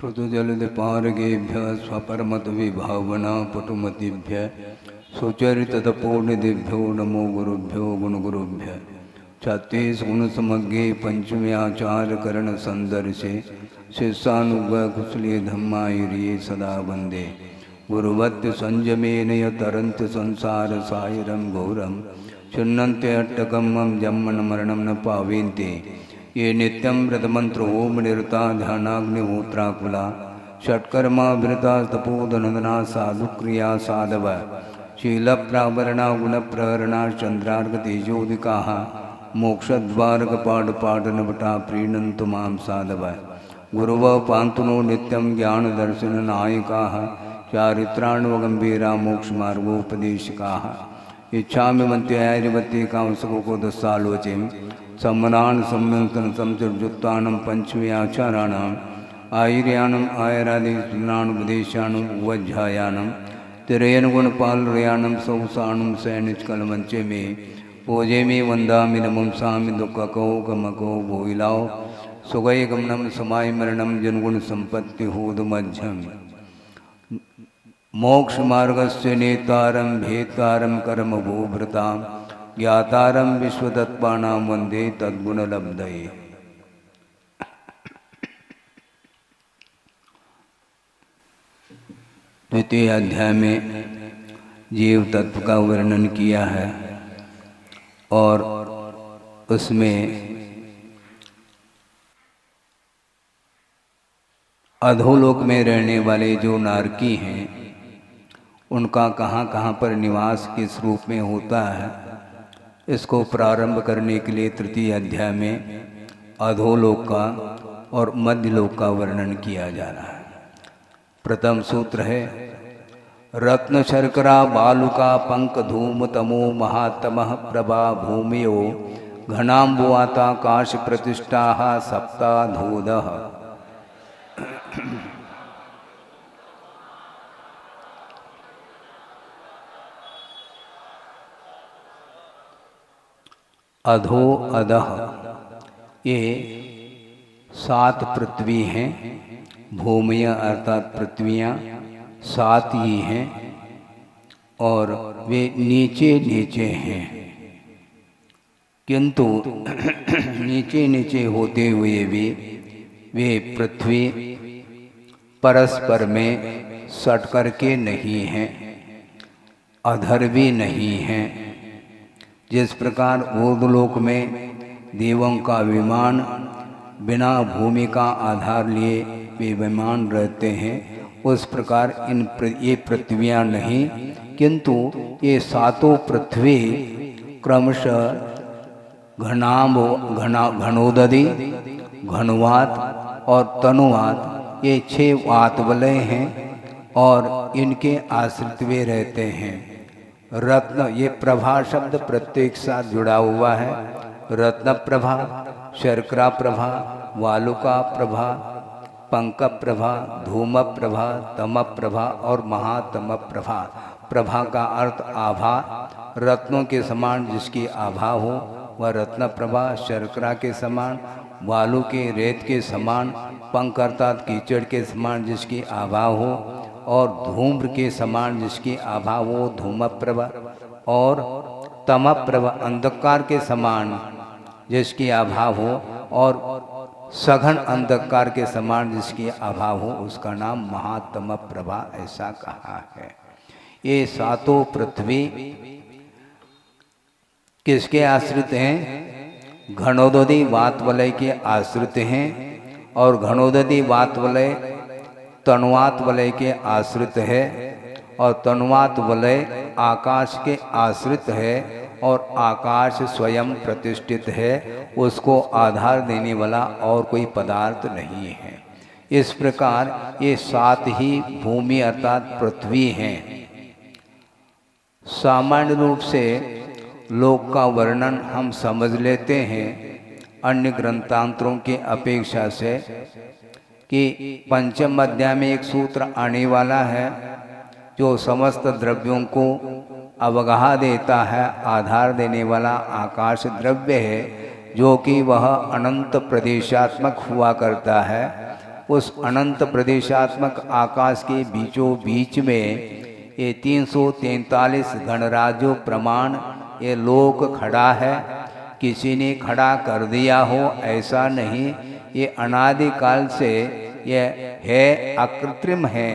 श्रुतजलदिपारगेभ्यः स्वपरमतविभावना पटुमतिभ्यः सुचरितपूर्णिदेभ्यो नमो गुरुभ्यो गुणगुरुभ्यः छत्तीस गुणसमग्रे पंचम्याचार्यकरणसंदर्शे शिष्यानुगकुशले धम्मायुर्ये सदा वन्दे गुरुवत्य संयमेन यतरन्ति संसारसागरं घोरं चिन्नन्ति अट्टकमं जन्मन मरणं न पावेन्ते ये नित्यं व्रतमंत्र ओम निरता ध्यानाग्निहोत्राकुला षट्कर्माभिरता तपोधनदना साधुक्रिया साधव शीलप्रावरणा गुणप्रहरणा चंद्रार्कतेजोदिकाः मोक्षद्वारकपाटपाटनपटा प्रीणन्तु मां साधव गुरुव पान्तुनो नित्यं ज्ञानदर्शननायकाः चारित्राण्वगम्भीरा मोक्षमार्गोपदेशकाः इच्छामि मन्त्यायवती कांसको दस्सालोचें सम्मनान सम्यंतन समचुर्जुत्तानं पंचम्याचाराणाम् आयुर्यानम् आयुरादिनानुपदेशानुम् उवज्झायानं तिरयनुगुणपालयानं सौसाणुं सैनिचकलमंचे में पूजे में वंदामि नमंसामि दुःखको गमको भोइलाओ सुगयगमनं समाय मरणं जनगुण संपत्ति होदमध्यम मोक्ष मार्गस्य नेतारं भेतारं कर्म भूभृतां ज्ञातारं विश्वतत्त्वानां वंदे तद्गुणलब्धये। द्वितीय अध्याय में जीव तत्व का वर्णन किया है और उसमें अधोलोक में रहने वाले जो नारकी हैं उनका कहाँ कहाँ पर निवास किस रूप में होता है, इसको प्रारंभ करने के लिए तृतीय अध्याय में अधोलोक का और मध्यलोक का वर्णन किया जा रहा है। प्रथम सूत्र है रत्न शर्करा बालुका पंक धूम तमो महातमः प्रभा भूमियो घनाम्बुवाता काश प्रतिष्ठा सप्ताधोदः। अधो अधः ये 7 पृथ्वी हैं, भूमियाँ अर्थात पृथ्वियाँ 7 ही हैं और वे नीचे नीचे हैं, किंतु नीचे नीचे होते हुए भी वे पृथ्वी परस्पर में सट करके नहीं हैं, अधर भी नहीं हैं। जिस प्रकार ऊर्ध्वलोक में देवों का विमान बिना भूमि का आधार लिए वे विमान रहते हैं, उस प्रकार ये पृथ्वियाँ नहीं, किंतु ये 7 पृथ्वी क्रमशः घनोदधि घनुवात और तनुवात ये 6 वातवलय हैं और इनके आश्रित वे रहते हैं। रत्न ये प्रभा शब्द प्रत्येक साथ जुड़ा हुआ है। रत्न प्रभा, शर्करा प्रभा, वालुका प्रभा, पंक प्रभा, धूम प्रभा, तम प्रभा और महातम प्रभा। प्रभा का अर्थ आभा, रत्नों के समान जिसकी आभा हो वह रत्न प्रभा, शर्करा के समान, वालु के रेत के समान, पंक अर्थात कीचड़ के समान जिसकी आभा हो और धूम्र के समान जिसकी आभा हो धूम प्रभा और तम प्रभा अंधकार के समान जिसकी आभा हो और सघन अंधकार के समान जिसकी आभा हो उसका नाम महातम प्रभा ऐसा कहा है। ये 7 पृथ्वी किसके आश्रित हैं? घनोदधि वातवलय के आश्रित हैं और घनोदधि वातवलय तनुवात वलय के आश्रित है और तनुवात वलय आकाश के आश्रित है और आकाश स्वयं प्रतिष्ठित है, उसको आधार देने वाला और कोई पदार्थ नहीं है। इस प्रकार ये 7 ही भूमि अर्थात पृथ्वी हैं। सामान्य रूप से लोक का वर्णन हम समझ लेते हैं अन्य ग्रंथांतरों की अपेक्षा से कि पंचम अध्याय में एक सूत्र आने वाला है जो समस्त द्रव्यों को अवगाह देता है, आधार देने वाला आकाश द्रव्य है जो कि वह अनंत प्रदेशात्मक हुआ करता है। उस अनंत प्रदेशात्मक आकाश के बीचों बीच में ये 343 गणराज्यों प्रमाण ये लोक खड़ा है। किसी ने खड़ा कर दिया हो ऐसा नहीं, ये अनादिकाल से ये है, अकृत्रिम है।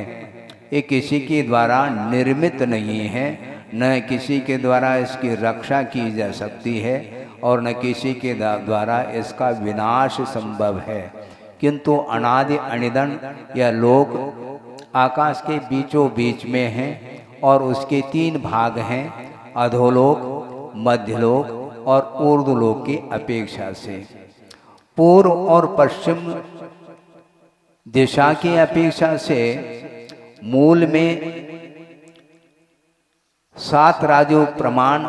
ये किसी के द्वारा निर्मित नहीं है, न किसी के द्वारा इसकी रक्षा की जा सकती है और न किसी के द्वारा इसका विनाश संभव है। किंतु अनादि अनिदन यह लोक आकाश के बीचों बीच में है और उसके 3 भाग हैं, अधोलोक, मध्यलोक और ऊर्ध्वलोक की अपेक्षा से। पूर्व और पश्चिम दिशा की अपेक्षा से मूल में 7 राजो प्रमाण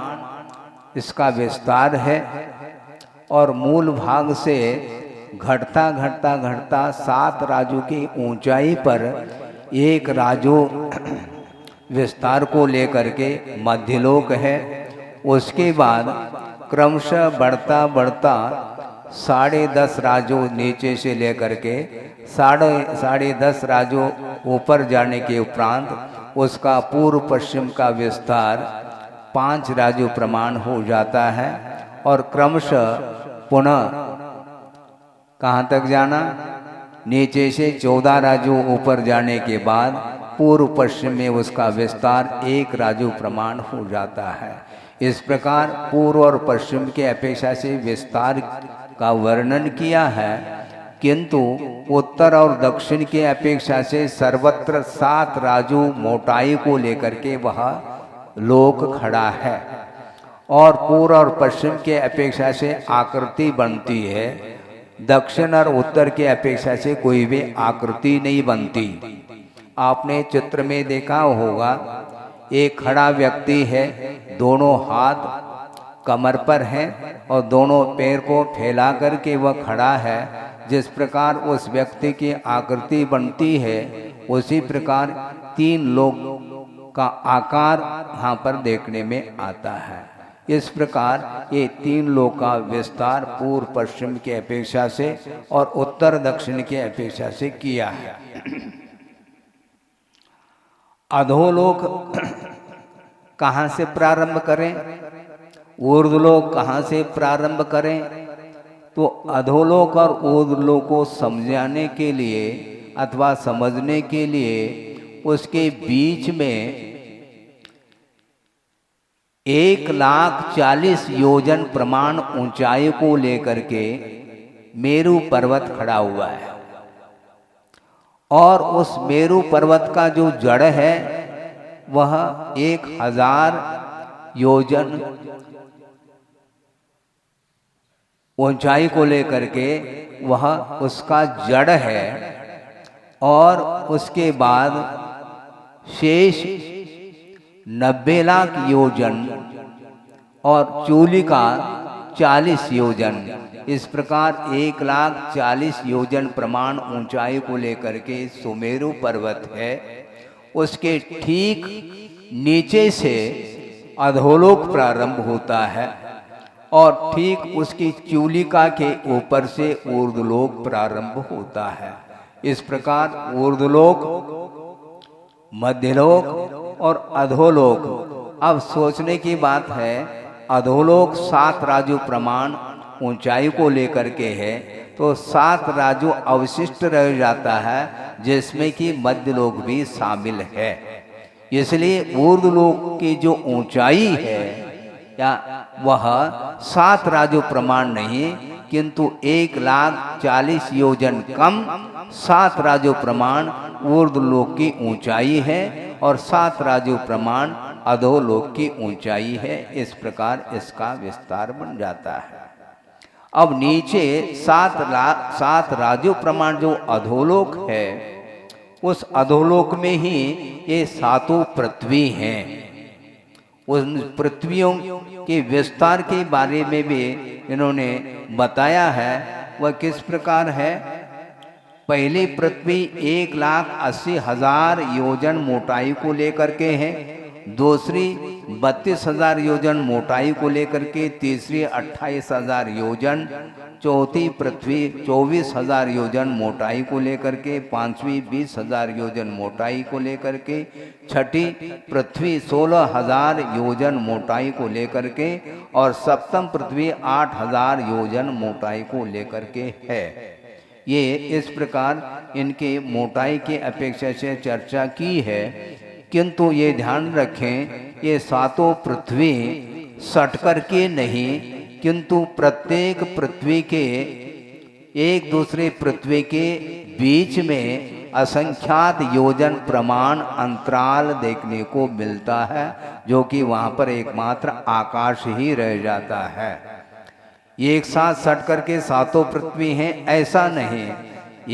इसका विस्तार है और मूल भाग से घटता घटता घटता 7 राजों की ऊंचाई पर एक राजो विस्तार को लेकर के मध्यलोक है। उसके बाद क्रमशः बढ़ता बढ़ता 10.5 राजो नीचे से लेकर के 10.5 राजो ऊपर जाने के उपरांत उसका पूर्व पश्चिम का विस्तार 5 राजो प्रमाण हो जाता है और क्रमशः पुनः कहाँ तक जाना, नीचे से 14 राजो ऊपर जाने के बाद पूर्व पश्चिम में उसका विस्तार 1 राजो प्रमाण हो जाता है। इस प्रकार पूर्व और पश्चिम के अपेक्षा से विस्तार का वर्णन किया है, किंतु उत्तर और दक्षिण के अपेक्षा से सर्वत्र 7 राजो मोटाई को लेकर के वह लोक खड़ा है और पूर्व और पश्चिम के अपेक्षा से आकृति बनती है। दक्षिण और उत्तर के अपेक्षा से कोई भी आकृति नहीं बनती। आपने चित्र में देखा होगा, एक खड़ा व्यक्ति है, दोनों हाथ कमर पर हैं और दोनों पैर को फैला करके वह खड़ा है। जिस प्रकार उस व्यक्ति की आकृति बनती है उसी प्रकार 3 लोक का आकार यहाँ पर देखने में आता है। इस प्रकार ये 3 लोक का विस्तार पूर्व पश्चिम के अपेक्षा से और उत्तर दक्षिण के अपेक्षा से किया है। अधोलोक कहाँ से प्रारंभ करें, ऊर्ध्वलोक कहाँ से प्रारंभ करें? तो अधोलोक और ऊर्ध्वलोक को समझाने के लिए अथवा समझने के लिए उसके बीच में 1,40,000 योजन प्रमाण ऊंचाई को लेकर के मेरू पर्वत खड़ा हुआ है और उस मेरू पर्वत का जो जड़ है वह 1,000 योजन ऊंचाई को लेकर के वह उसका जड़ है और उसके बाद शेष 90 लाख योजन और चूली का 40 योजन, इस प्रकार 1,40,000 योजन प्रमाण ऊंचाई को लेकर के सुमेरु पर्वत है। उसके ठीक नीचे से अधोलोक प्रारंभ होता है और ठीक उसकी चूलिका के ऊपर से ऊर्ध्वलोक प्रारंभ होता है। इस प्रकार ऊर्ध्वलोक, मध्यलोक और अधोलोक। अब सोचने की बात है, अधोलोक 7 राजो प्रमाण ऊंचाई को लेकर के है तो 7 राजो अवशिष्ट रह जाता है जिसमें कि मध्यलोक भी शामिल है। इसलिए ऊर्ध्वलोक की जो ऊंचाई है या वह 7 राजो प्रमाण नहीं किंतु 1,40,000 योजन कम 7 राजो प्रमाण ऊर्ध्वलोक की ऊंचाई है और 7 राजो प्रमाण अधोलोक की ऊंचाई है। इस प्रकार इसका विस्तार बन जाता है। अब नीचे 7 राजो प्रमाण जो अधोलोक है उस अधोलोक में ही ये 7 पृथ्वी हैं। उन पृथ्वियों के विस्तार के बारे में भी इन्होंने बताया है। वह किस प्रकार है? पहली पृथ्वी 1,80,000 योजन मोटाई को लेकर के है, दूसरी 32,000 योजन मोटाई को लेकर के, तीसरी 28,000 योजन चौथी पृथ्वी 24,000 योजन मोटाई को लेकर के, पांचवी 20,000 योजन मोटाई को लेकर के, छठी पृथ्वी 16,000 योजन मोटाई को लेकर के और सप्तम पृथ्वी 8,000 योजन मोटाई को लेकर के है। ये इस प्रकार इनके मोटाई के अपेक्षा से चर्चा की है। किंतु ये ध्यान रखें, ये सातों पृथ्वी सट करके नहीं, किंतु प्रत्येक पृथ्वी के एक दूसरे पृथ्वी के बीच में असंख्यात योजन प्रमाण अंतराल देखने को मिलता है, जो कि वहाँ पर एकमात्र आकाश ही रह जाता है। एक साथ सट करके सातों पृथ्वी हैं ऐसा नहीं,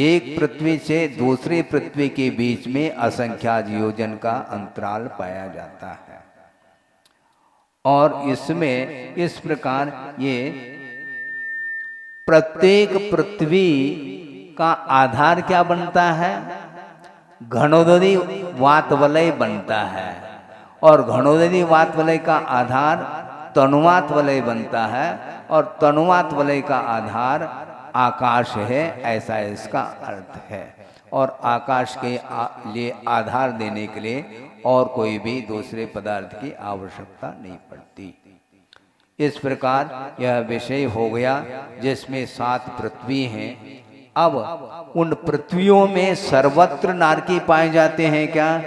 एक पृथ्वी से दूसरी पृथ्वी के बीच में असंख्यात योजन का अंतराल पाया जाता है। और इसमें इस प्रकार ये प्रत्येक पृथ्वी का आधार क्या बनता है? घनोदरी वातवलय बनता है, और घनोदरी वातवलय का आधार तनुवात वलय बनता है, और तनुवात वलय का आधार आकाश है, ऐसा इसका अर्थ है। और आकाश के लिए आधार देने के लिए और कोई भी दूसरे पदार्थ की आवश्यकता नहीं पड़ती। इस प्रकार यह विषय हो गया जिसमें 7 पृथ्वी हैं। अब उन पृथ्वियों में सर्वत्र नारकी पाए जाते हैं क्या?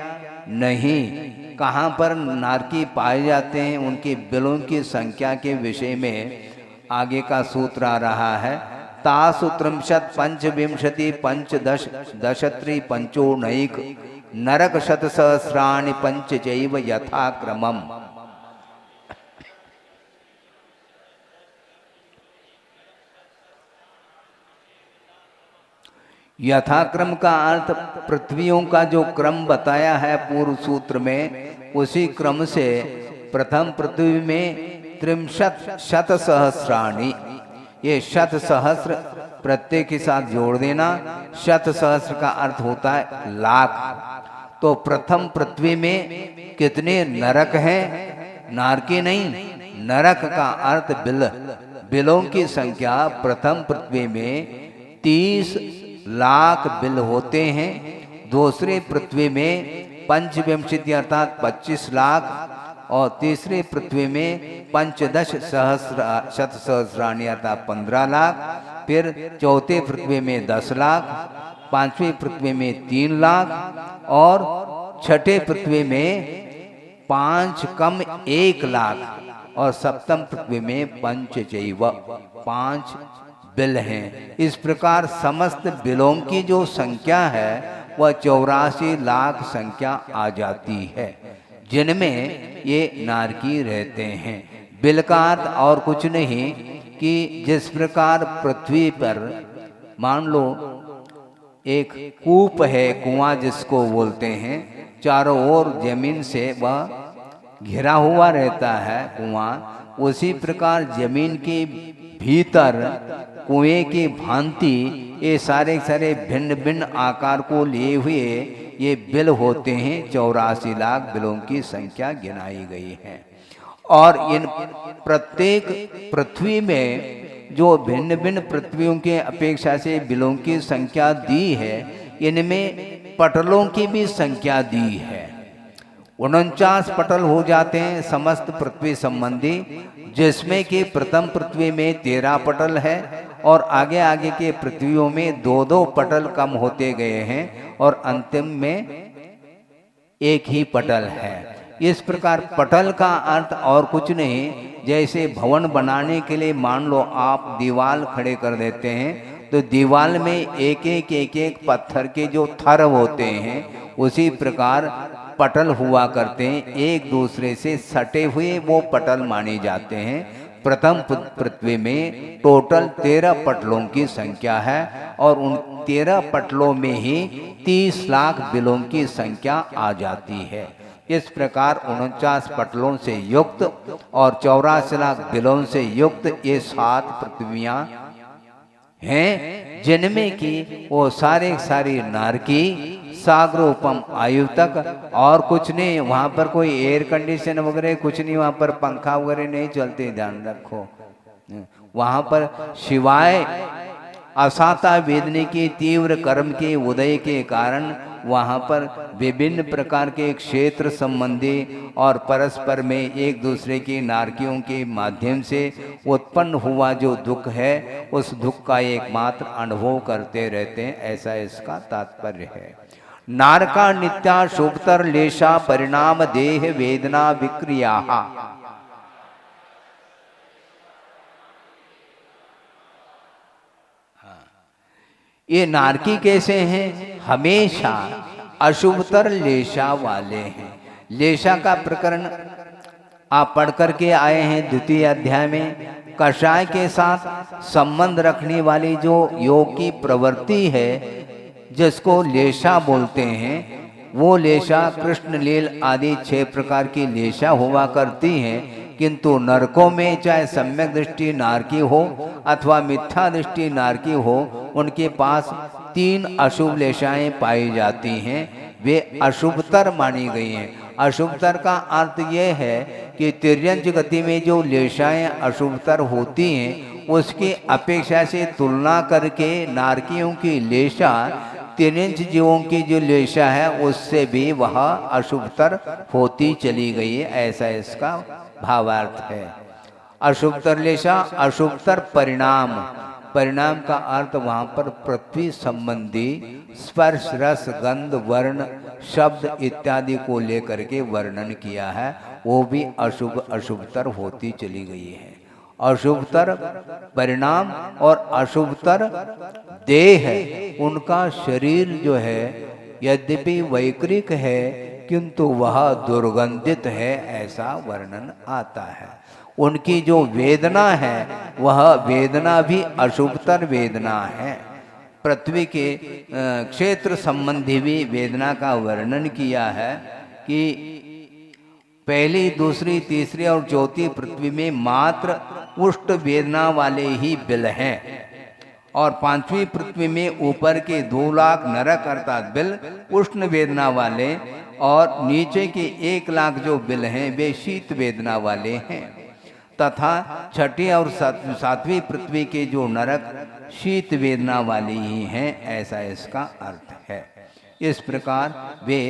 नहीं। कहाँ पर नारकी पाए जाते हैं, उनके बिलों की संख्या के विषय में आगे का सूत्र आ रहा है। तासु त्रिंशत् पंचविंशति पंचदश दशत्री पंचोनैक नरक शतसहस्राणि पंचचैव यथाक्रमम्। यथाक्रम का अर्थ पृथ्वियों का जो क्रम बताया है पूर्व सूत्र में, उसी क्रम से प्रथम पृथ्वी में 63 शतसहस्राणि, ये शत सहस्र प्रत्येक के साथ जोड़ देना। शत सहस्र का अर्थ होता है लाख। तो प्रथम पृथ्वी में कितने नरक हैं? नारकी नहीं, नरक का अर्थ बिल। बिलों की संख्या प्रथम पृथ्वी में 30 लाख बिल होते हैं। दूसरे पृथ्वी में पंचविंशति अर्थात 25 लाख, और तीसरे पृथ्वी में पंचदश शतसहस्राणि अर्थात 15 लाख, फिर चौथे पृथ्वी में 10 लाख, पांचवी पृथ्वी में 3 लाख, और छठे पृथ्वी में 5 कम 1 लाख, और सप्तम पृथ्वी में पंचचैव 5 बिल हैं। इस प्रकार समस्त बिलों की जो संख्या है वह 84 लाख संख्या आ जाती है, जिनमें ये नारकी रहते हैं। बिल का अर्थ और कुछ नहीं कि जिस प्रकार पृथ्वी पर मान लो एक कूप है, कुआं जिसको बोलते हैं, चारों ओर जमीन से वह घिरा हुआ रहता है कुआं, उसी प्रकार जमीन के भीतर कुएं की भांति ये सारे भिन्न भिन्न आकार को लिए हुए ये बिल होते हैं। 84 लाख बिलों की संख्या गिनाई गई है। और इन प्रत्येक पृथ्वी में जो भिन्न भिन्न पृथ्वियों के अपेक्षा से बिलों की संख्या दी है, इनमें पटलों की भी संख्या दी है। 49 पटल हो जाते हैं समस्त पृथ्वी संबंधी, जिसमें कि प्रथम पृथ्वी में 13 पटल है, और आगे आगे के पृथ्वियों में 2-2 पटल कम होते गए हैं, और अंतिम में एक ही पटल है। इस प्रकार पटल का अर्थ और कुछ नहीं, जैसे भवन बनाने के लिए मान लो आप दीवार खड़े कर देते हैं, तो दीवार में एक एक पत्थर के जो थर होते हैं, उसी प्रकार पटल हुआ करते हैं, एक दूसरे से सटे हुए वो पटल माने जाते हैं। प्रथम पृथ्वी में टोटल 13 पटलों की संख्या है, और उन 13 पटलों में ही 30 लाख बिलों की संख्या आ जाती है। इस प्रकार 49 पटलों से युक्त और 84 लाख बिलों से युक्त ये 7 पृथ्वियां हैं, जिनमें कि वो सारी नारकी सागरोपम आयु तक, और कुछ नहीं। वहाँ पर कोई एयर कंडीशन वगैरह कुछ नहीं, वहाँ पर पंखा वगैरह नहीं चलते, ध्यान रखो। वहाँ पर शिवाय असाता वेदने के तीव्र कर्म के उदय के कारण वहाँ पर विभिन्न प्रकार के क्षेत्र संबंधी और परस्पर में एक दूसरे की नारकियों के माध्यम से उत्पन्न हुआ जो दुख है, उस दुख का एकमात्र अनुभव करते रहते हैं, ऐसा इसका तात्पर्य है। नारका नित्या शुभतर लेशा परिणाम देह वेदना विक्रिया। ये नारकी कैसे हैं? हमेशा अशुभतर लेशा वाले हैं। लेशा का प्रकरण आप पढ़ करके आए हैं द्वितीय अध्याय में। कषाय के साथ संबंध रखने वाली जो योग की प्रवृत्ति है, जिसको लेशा बोलते हैं, वो लेशा कृष्ण लील आदि 6 प्रकार की लेशा हुआ करती हैं। किंतु नरकों में चाहे सम्यक दृष्टि नारकी हो अथवा मिथ्या दृष्टि नारकी हो, उनके पास 3 अशुभ लेशाएं पाई जाती हैं। वे अशुभतर मानी गई हैं। अशुभतर का अर्थ यह है कि तिर्यंच गति में जो लेशाएं अशुभतर होती हैं, उसकी अपेक्षा से तुलना करके नारकियों की लेशा तिर्यंच जीवों की जो लेशा है उससे भी वह अशुभतर होती चली गई है, ऐसा इसका भावार्थ है। अशुभतर लेशा, अशुभतर परिणाम। परिणाम का अर्थ वहाँ पर पृथ्वी संबंधी स्पर्श रस गंध वर्ण शब्द इत्यादि को लेकर के वर्णन किया है, वो भी अशुभ अशुभतर होती चली गई है। अशुभतर परिणाम और अशुभतर देह है, उनका शरीर जो है यद्यपि वैकृक है किंतु वह दुर्गंधित है, ऐसा वर्णन आता है। उनकी जो वेदना है वह वेदना भी अशुभतर वेदना है। पृथ्वी के क्षेत्र संबंधी भी वेदना का वर्णन किया है कि पहली दूसरी तीसरी और चौथी पृथ्वी में मात्र उष्ट वेदना वाले ही बिल हैं, और 5वीं पृथ्वी में ऊपर के 2 लाख नरक अर्थात बिल उष्ण वेदना वाले, और नीचे के 1 लाख जो बिल हैं वे शीत वेदना वाले हैं, तथा 6ठी और 7वीं पृथ्वी के जो नरक शीत वेदना वाले ही हैं, ऐसा इसका अर्थ है। इस प्रकार वे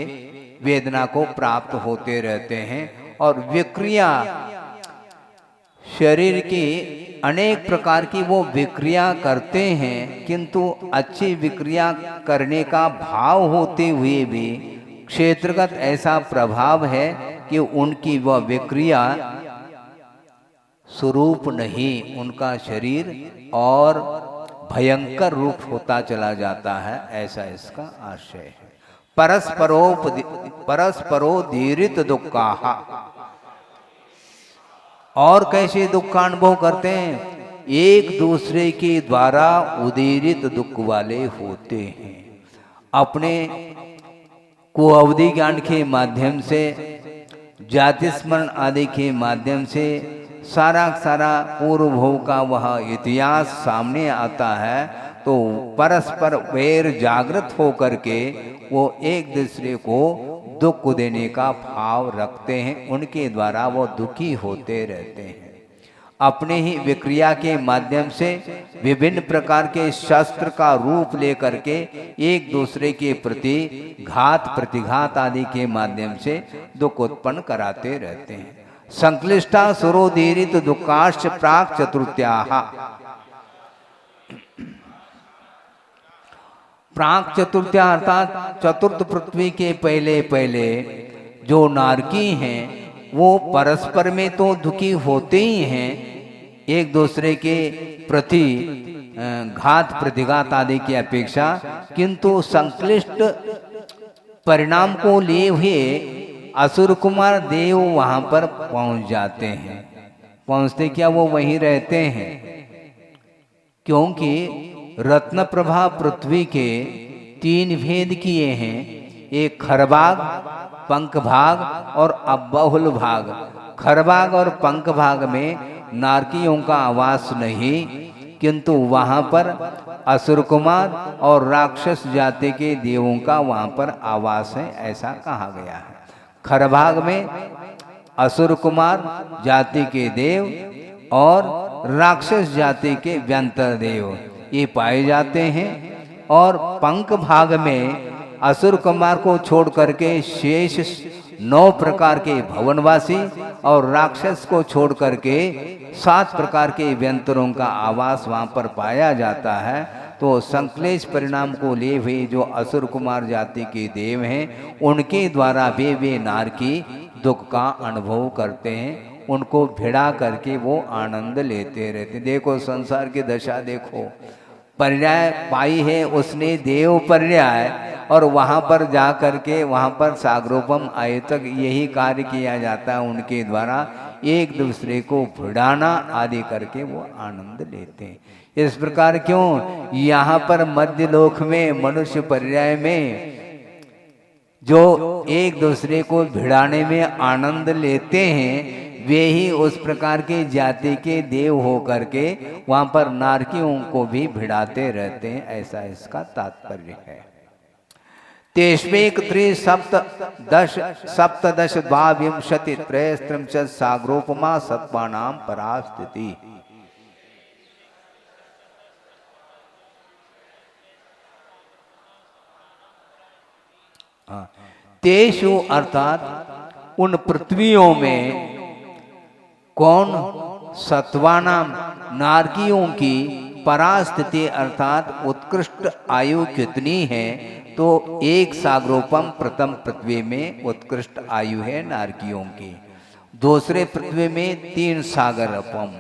वेदना को प्राप्त होते रहते हैं। और विक्रिया, शरीर की अनेक प्रकार की वो विक्रिया करते हैं, किंतु अच्छी विक्रिया करने का भाव होते हुए भी क्षेत्रगत ऐसा प्रभाव है कि उनकी वह विक्रिया स्वरूप नहीं, उनका शरीर और भयंकर रूप होता चला जाता है, ऐसा इसका आशय है। परस्परो दीरित दुक्काहा। और कैसे दुख का अनुभव करते हैं? एक दूसरे के द्वारा उदीरित दुख वाले होते हैं। अपने को अवधि ज्ञान के माध्यम से, जाति स्मरण आदि के माध्यम से सारा पूर्व भोग का वह इतिहास सामने आता है, तो परस्पर वैर जागृत होकर के वो एक दूसरे को दुख देने का भाव रखते हैं, उनके द्वारा वो दुखी होते रहते हैं। अपने ही विक्रिया के माध्यम से विभिन्न प्रकार के शस्त्र का रूप लेकर के एक दूसरे के प्रति घात प्रतिघात आदि के माध्यम से दुख उत्पन्न कराते रहते हैं। संक्लिष्टा सुरोदीरित दुःखाश्च प्राक चतुर्थ्याः। प्राक चतुर्थ्या अर्थात चतुर्थ पृथ्वी के पहले पहले जो नारकी हैं वो परस्पर में तो दुखी होते ही हैं, एक दूसरे के प्रति घात प्रतिघात आदि की अपेक्षा, किंतु संक्लिष्ट परिणाम को लिए हुए असुर कुमार देव वहां पर पहुंच जाते हैं। पहुंचते क्या, वो वहीं रहते हैं, क्योंकि रत्न प्रभा पृथ्वी के 3 भेद किए हैं, एक खरभाग, पंख भाग और अबहुल भाग। खरभाग और पंख भाग में नारकियों का आवास नहीं, किंतु वहां पर असुर कुमार और राक्षस जाति के देवों का वहां पर आवास है, ऐसा कहा गया है। खरभाग में असुर कुमार जाति के देव और राक्षस जाति के व्यंतर देव ये पाए जाते हैं। और पंख भाग में असुर कुमार को छोड़ करके शेष 9 प्रकार के भवनवासी और राक्षस को छोड़ करके 7 प्रकार के व्यंतरों का आवास वहां पर पाया जाता है। तो संक्लेश परिणाम को लिए हुए जो असुर कुमार जाति के देव हैं उनके द्वारा वे नारकी दुख का अनुभव करते हैं, उनको भिड़ा करके वो आनंद लेते रहते। देखो संसार की दशा देखो, पर्याय पाई है उसने देव पर्याय, और वहाँ पर जा करके वहाँ पर सागरोपम आए तक यही कार्य किया जाता है उनके द्वारा, एक दूसरे को भिड़ाना आदि करके वो आनंद लेते हैं। इस प्रकार क्यों यहाँ पर मध्य लोक में मनुष्य पर्याय में जो एक दूसरे को भिड़ाने में आनंद लेते हैं वे ही उस प्रकार के जाति के देव हो करके वहां पर नारकियों को भी भिड़ाते रहते हैं, ऐसा इसका तात्पर्य है। तेष्वेक त्रिसप्तदश सप्तदश द्वाविंशति त्रयस्त्रिंशत् सागरोपमा सत्वानां परास्थिति। तेषु अर्थात उन पृथ्वियों में कौन सत्वानाम नारकियों की परास्थिति अर्थात उत्कृष्ट आयु कितनी है, तो एक सागरोपम प्रथम पृथ्वी में उत्कृष्ट आयु है नारकियों की, दूसरे पृथ्वी में 3 सागरोपम,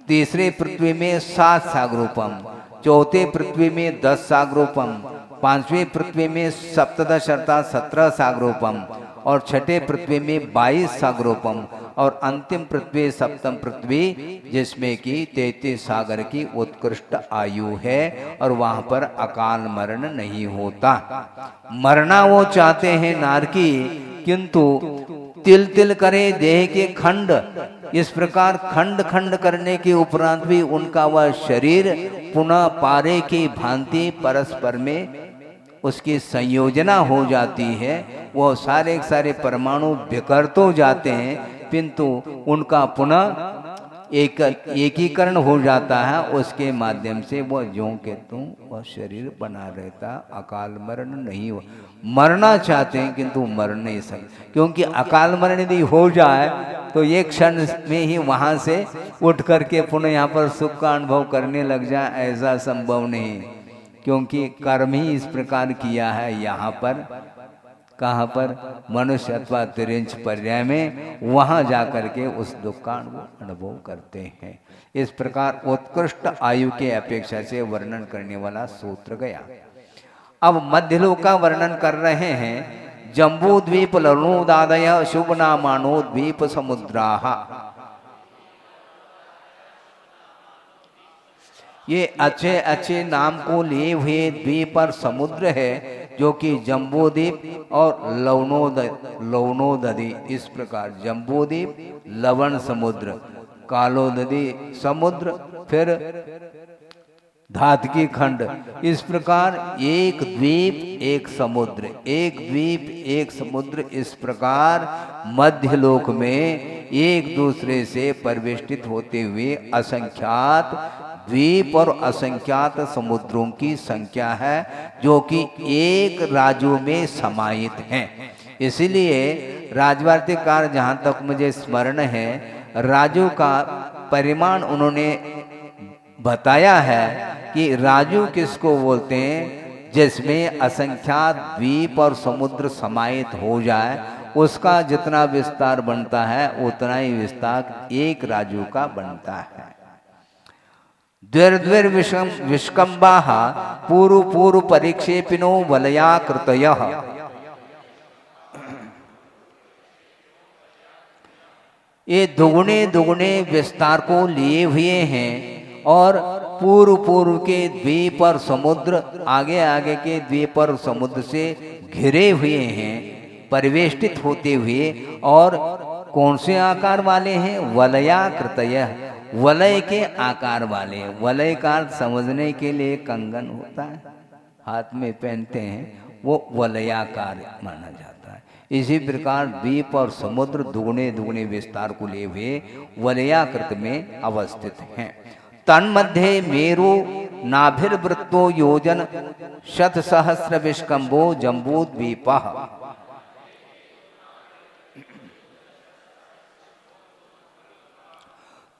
तीसरे पृथ्वी में 7 सागरोपम, चौथे पृथ्वी में 10 सागरोपम, 5वें पृथ्वी में सप्तदश अर्थात 17 सागरोपम, और छठे पृथ्वी में 22 सागरोपम, और अंतिम पृथ्वी सप्तम पृथ्वी जिसमें कि 33 सागर की उत्कृष्ट आयु है, और वहां पर अकाल मरण नहीं होता। मरना वो चाहते हैं नारकी, किंतु तिल तिल करे देह के खंड, इस प्रकार खंड खंड करने के उपरांत भी उनका वह शरीर पुनः पारे की भांति परस्पर में उसकी संयोजना हो जाती है, वो सारे सारे परमाणु बिखर तो जाते हैं किंतु उनका पुनः एकीकरण हो जाता है, उसके माध्यम से वह ज्यों के त्यों वह शरीर बना रहता, अकाल मरण नहीं हो। मरना चाहते हैं किंतु मर नहीं सकते, क्योंकि अकाल मरण यदि हो जाए तो एक क्षण में ही वहां से उठ करके पुनः यहाँ पर सुख का अनुभव करने लग जाए, ऐसा संभव नहीं, क्योंकि कर्म ही इस प्रकार किया है। यहाँ पर कहाँ पर मनुष्य अथवा तिरिंच पर्याय में वहां जाकर के उस दुख का अनुभव करते हैं। इस प्रकार उत्कृष्ट आयु के अपेक्षा से वर्णन करने वाला सूत्र गया। अब मध्यलोक का वर्णन कर रहे हैं। जम्बू द्वीप लवणोदादय शुभ नामानो द्वीप समुद्राः, ये अच्छे अच्छे नाम को लिए हुए द्वीप और समुद्र है, जो कि जम्बूद्वीप और लवणोदधि, इस प्रकार जम्बूद्वीप, लवण समुद्र, कालोदधि समुद्र, फिर धातकी खंड, इस प्रकार एक द्वीप एक समुद्र, एक द्वीप एक समुद्र, इस प्रकार मध्यलोक में एक दूसरे से परिवेष्टित होते हुए असंख्यात द्वीप और असंख्यात समुद्रों की संख्या है, जो कि एक राजू में समाहित हैं। इसलिए राजवार्तिकार जहाँ तक मुझे स्मरण है, राजू का परिमाण उन्होंने बताया है कि राजू किसको बोलते हैं, जिसमें असंख्यात द्वीप और समुद्र समाहित हो जाए, उसका जितना विस्तार बनता है उतना ही विस्तार एक राजू का बनता है। द्विर्द्विर विष्कम्बाः पूर्व पूर्व परिक्षेपिनो वलयाकृतयः, ये दुगुने दुगुने विस्तार को लिए हुए हैं, और पूर्व पूर्व के द्वीप और समुद्र आगे आगे के द्वीप और समुद्र से घिरे हुए हैं, परिवेष्टित होते हुए, और कौन से आकार वाले हैं, वलयाकृतयः, वलय के आकार वाले। वलय का समझने के लिए कंगन होता है, हाथ में पहनते हैं, वो वलयाकार माना जाता है। इसी प्रकार द्वीप और समुद्र दुगुने दुगुने विस्तार को लिए हुए वलयाकृत में अवस्थित हैं। तन्मध्ये मेरु नाभिर्वृत्तो योजन शत सहस्र विष्कंभो जम्बू द्वीपः।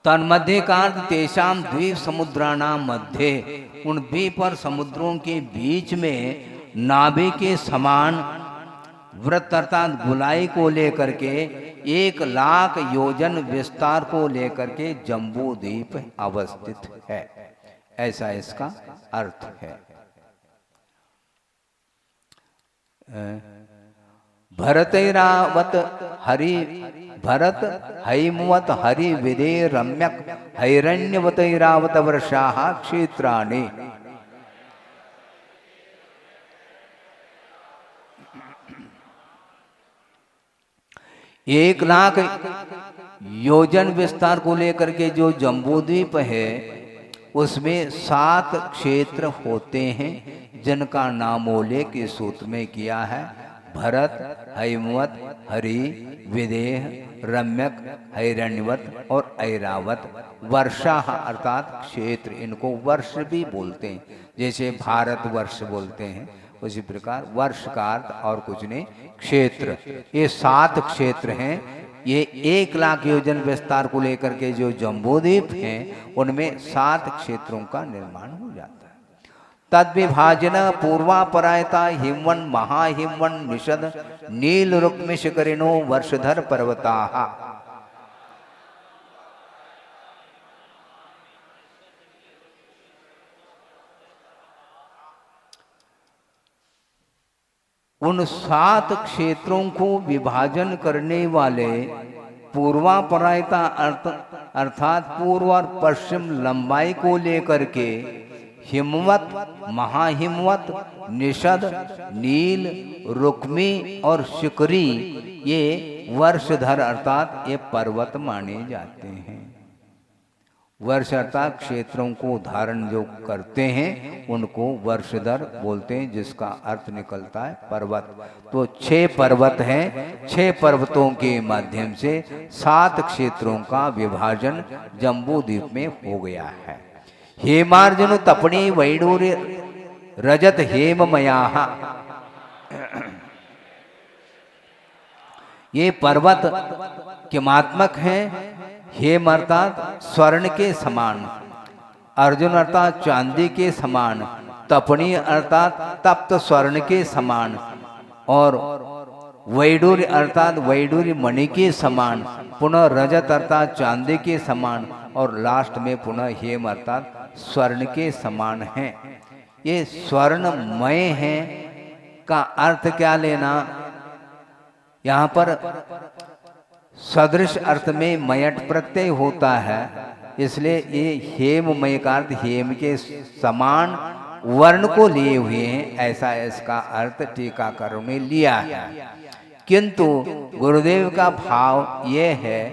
तन्मध्ये का अर्थ तेषाम द्वीप समुद्राणाम मध्य, उन द्वीप और समुद्रों के बीच में नाभि के समान वृत्त अर्थात गुलाई को लेकर के 1,00,000 योजन विस्तार को लेकर के जम्बू द्वीप अवस्थित है, ऐसा इसका अर्थ है। भरतैरावत हरि भरत हैमवत हरि विदे रम्यक हैरण्यवतैरावत वर्षाः क्षेत्राणि। एक लाख योजन विस्तार को लेकर के जो जम्बूद्वीप है उसमें 7 क्षेत्र होते हैं जिनका नामोल्लेख इस सूत्र में किया है। भरत, हैमवत, हरि, विदेह, रम्यक, हैरण्यवत और ऐरावत। वर्षा अर्थात क्षेत्र, इनको वर्ष भी बोलते हैं, जैसे भारत वर्ष बोलते हैं उसी प्रकार वर्ष का अर्थ और कुछ नहीं क्षेत्र। ये 7 क्षेत्र हैं। ये 1,00,000 योजन विस्तार को लेकर के जो जम्बूद्वीप हैं उनमें 7 क्षेत्रों का निर्माण हो जाता है। तद विभाजन पूर्वापरायता हिमवन महाहिमवन निषद नील रुक्म शिखरिणो वर्षधर पर्वताः। उन 7 क्षेत्रों को विभाजन करने वाले पूर्वापरायता अर्थात पूर्व और पश्चिम लंबाई को लेकर के हिमवत, महाहिमवत, निषद, नील, रुक्मी और शिखरी ये वर्षधर अर्थात ये पर्वत माने जाते हैं। वर्ष अर्थात क्षेत्रों को धारण जो करते हैं उनको वर्षधर बोलते हैं, जिसका अर्थ निकलता है पर्वत। तो 6 पर्वत हैं। 6 पर्वतों के माध्यम से 7 क्षेत्रों का विभाजन जम्बूद्वीप में हो गया है। हेमार्जुन तपणी वैडूर्य रजत हेममयाः। ये पर्वत किमात्मक हैं। हेम अर्थात स्वर्ण के समान, अर्जुन अर्थात चांदी के समान, तपणी अर्थात तप्त स्वर्ण के समान और वैडूर्य अर्थात वैडूर्य मणि के समान, पुनः रजत अर्थात चांदी के समान और लास्ट में पुनः हेम अर्थात स्वर्ण के समान हैं। ये स्वर्णमय हैं का अर्थ क्या लेना, यहाँ पर सदृश अर्थ में मयट प्रत्यय होता है, इसलिए ये हेममय का अर्थ हेम के समान वर्ण को लिए हुए हैं, ऐसा इसका अर्थ टीकाकारों ने लिया है। किंतु गुरुदेव का भाव ये है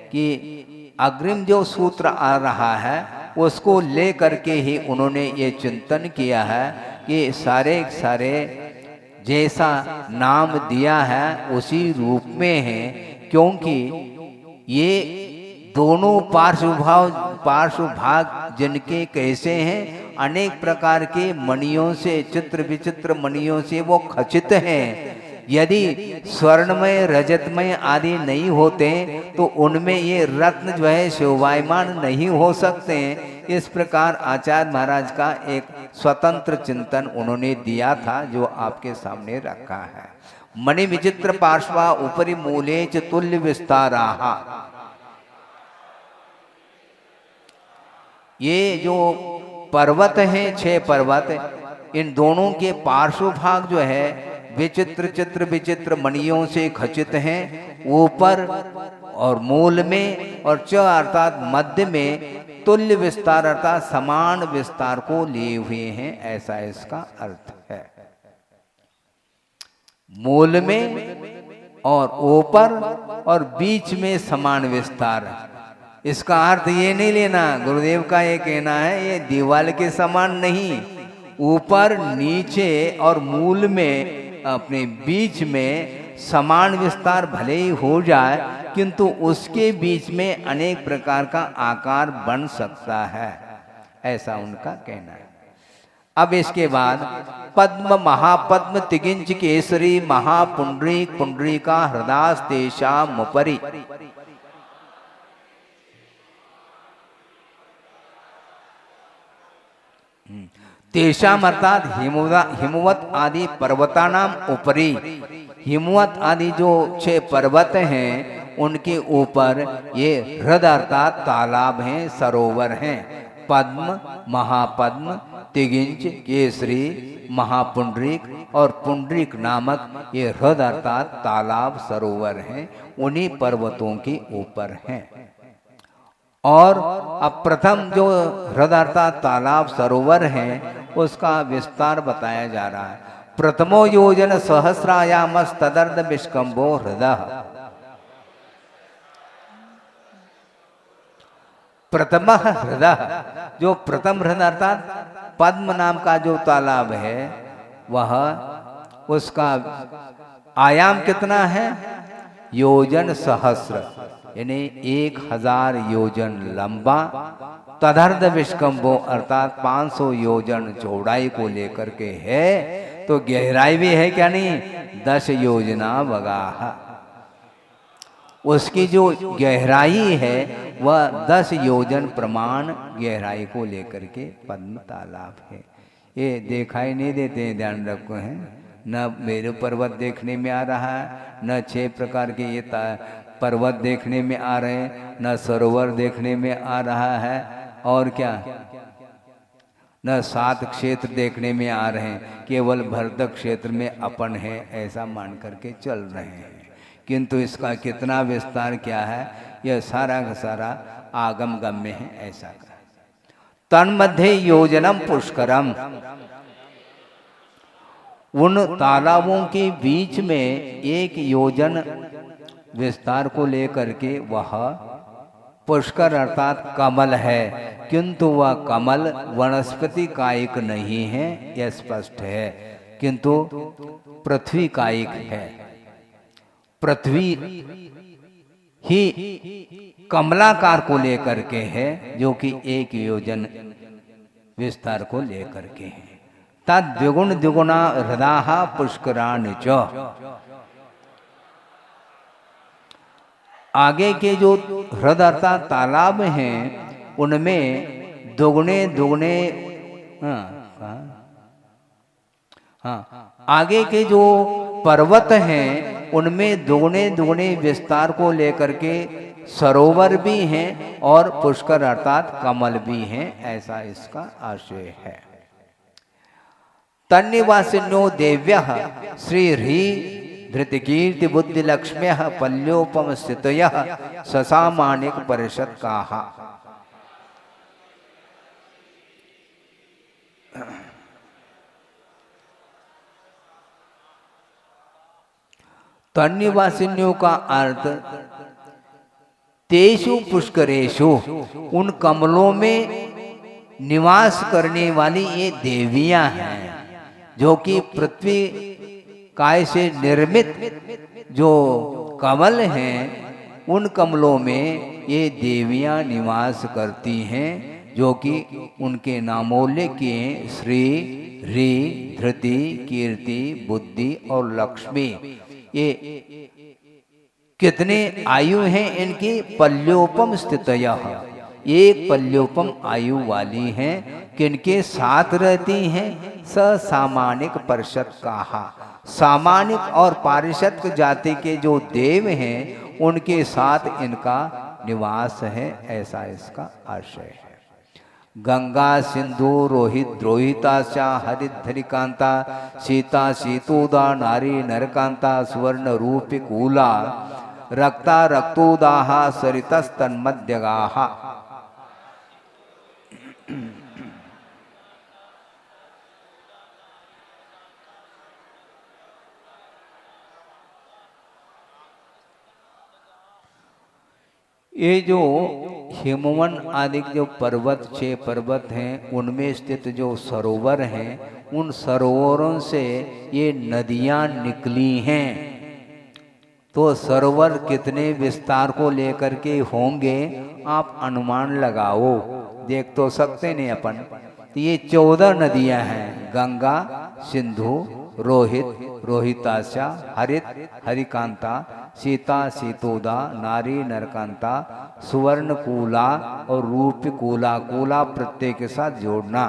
कि अग्रिम जो सूत्र आ रहा है उसको ले करके ही उन्होंने ये चिंतन किया है कि सारे सारे जैसा नाम दिया है उसी रूप में है, क्योंकि ये दोनों पार्श्व भाग जिनके कैसे हैं, अनेक प्रकार के मणियों से, चित्र विचित्र मणियों से वो खचित हैं। यदि स्वर्णमय रजतमय आदि नहीं होते तो उनमें ये रत्न जो है शोभायमान नहीं हो सकते हैं। इस प्रकार आचार्य महाराज का एक स्वतंत्र चिंतन उन्होंने दिया था जो आपके सामने रखा है। मणि विचित्र पार्श्वा उपरि मूले च तुल्य विस्ताराः। ये जो पर्वत हैं 6 पर्वत, इन दोनों के पार्श्व भाग जो है विचित्र मणियों से खचित हैं। ऊपर और मूल में और च अर्थात मध्य में तुल्य विस्तार अर्थात समान विस्तार को लिए हुए हैं, ऐसा इसका अर्थ है। मूल में और ऊपर और बीच में समान विस्तार। इसका अर्थ ये नहीं लेना, गुरुदेव का ये कहना है ये दीवाल के समान नहीं, ऊपर नीचे और मूल में अपने बीच में समान विस्तार भले ही हो जाए, किंतु उसके बीच में अनेक प्रकार का आकार बन सकता है, ऐसा उनका कहना है। अब इसके बाद पद्म महापद्म तिगिंच केसरी महापुंडरी पुंडरीका हृदास तेषामुपरि। तेषाम अर्थात हिमवत आदि पर्वतानाम ऊपरी, हिमवत आदि जो 6 पर्वत हैं उनके ऊपर ये हृद अर्थात तालाब हैं, सरोवर हैं। पद्म महापद्म तिगिंच केसरी महापुंडरीक और पुंडरीक नामक ये हृद अर्थात तालाब सरोवर हैं, उन्हीं पर्वतों के ऊपर हैं। और अब प्रथम जो हृद अर्थात तालाब सरोवर हैं उसका विस्तार बताया जा रहा है। प्रथमो योजन सहस्रायामस तदर्ध विष्कंभो हृदः। प्रथम हृदय, जो प्रथम हृदय अर्थात पद्म नाम का जो तालाब है वह, उसका आयाम कितना है? योजन सहस्र, यानी 1000 योजन लंबा। तदर्ध विष्कंभो अर्थात 500 योजन चौड़ाई को लेकर के है। तो गहराई भी है क्या? नहीं, 10 योजना बगाह। उसकी जो गहराई है वह 10 योजन प्रमाण गहराई को लेकर के पद्म तालाब है। ये दिखाई नहीं देते हैं, ध्यान रखो है। न मेरु पर्वत देखने में आ रहा है, न 6 प्रकार के ये पर्वत देखने में आ रहे हैं, न सरोवर देखने में आ रहा है, और क्या, न 7 क्षेत्र देखने में आ रहे हैं। केवल भरतक क्षेत्र में अपन है ऐसा मान करके चल रहे हैं, किंतु इसका कितना विस्तार क्या है यह सारा का सारा आगम गम्य है, ऐसा का। तन्मध्ये योजनम पुष्करम, उन तालाबों के बीच में 1 योजन विस्तार को लेकर के वह पुष्कर अर्थात कमल है, किंतु वह कमल वनस्पति कायिक नहीं है, यह स्पष्ट है, किंतु पृथ्वी कायिक है। पृथ्वी ही कमलाकार को लेकर के है, जो कि 1 योजन विस्तार को लेकर के है। तद द्विगुण द्विगुणा हृदय पुष्कराणि च, आगे के जो हृदय अर्थात तालाब हैं उनमें दुगुने दुगुने, आगे के जो पर्वत हैं उनमें दुगुने दुगुने विस्तार को लेकर के सरोवर भी हैं और पुष्कर अर्थात कमल भी हैं, ऐसा इसका आशय है। तन्निवासिन्यो देव्यः श्रीह्री धृतकीर्ति बुद्धि लक्ष्म्यः पल्योपम स्थितयः ससामानिक परिषद काः। तन्निवासिन्यों का अर्थ तेषु पुष्करेषु, उन कमलों में निवास करने वाली ये देवियां हैं, जो कि पृथ्वी काय से निर्मित जो कमल हैं उन कमलों में ये देवियां निवास करती हैं, जो कि उनके नामोल्ले के श्री ह्री धृति कीर्ति बुद्धि और लक्ष्मी, ये कितने आयु हैं इनकी? पल्योपम स्थितयः, 1 पल्योपम आयु वाली हैं, किनके साथ रहती हैं? ससामानिक परिषद काहा, सामानिक और पारिषद जाति के जो देव हैं उनके साथ इनका निवास है, ऐसा इसका आशय है। गंगा सिंधु रोहित द्रोहिताशा हरिधरिकांता सीता सीतोदा नारी नरकांता सुवर्ण रूपी कूला रक्ता रक्तोदाहा सरितस्तन्मध्यगाहा। ये जो हिमवन आदि जो पर्वत 6 पर्वत हैं उनमें स्थित जो सरोवर हैं, उन सरोवरों से ये नदियां निकली हैं, तो सरोवर कितने विस्तार को लेकर के होंगे आप अनुमान लगाओ, देख तो सकते नहीं अपन। तो ये 14 नदियां हैं, गंगा, सिंधु, रोहित, रोहिताशा, हरित, हरिकांता, सीता, सीतोदा, नारी, नरकांता, सुवर्णकूला और रूपकूला, कूला प्रत्यय के साथ जोड़ना,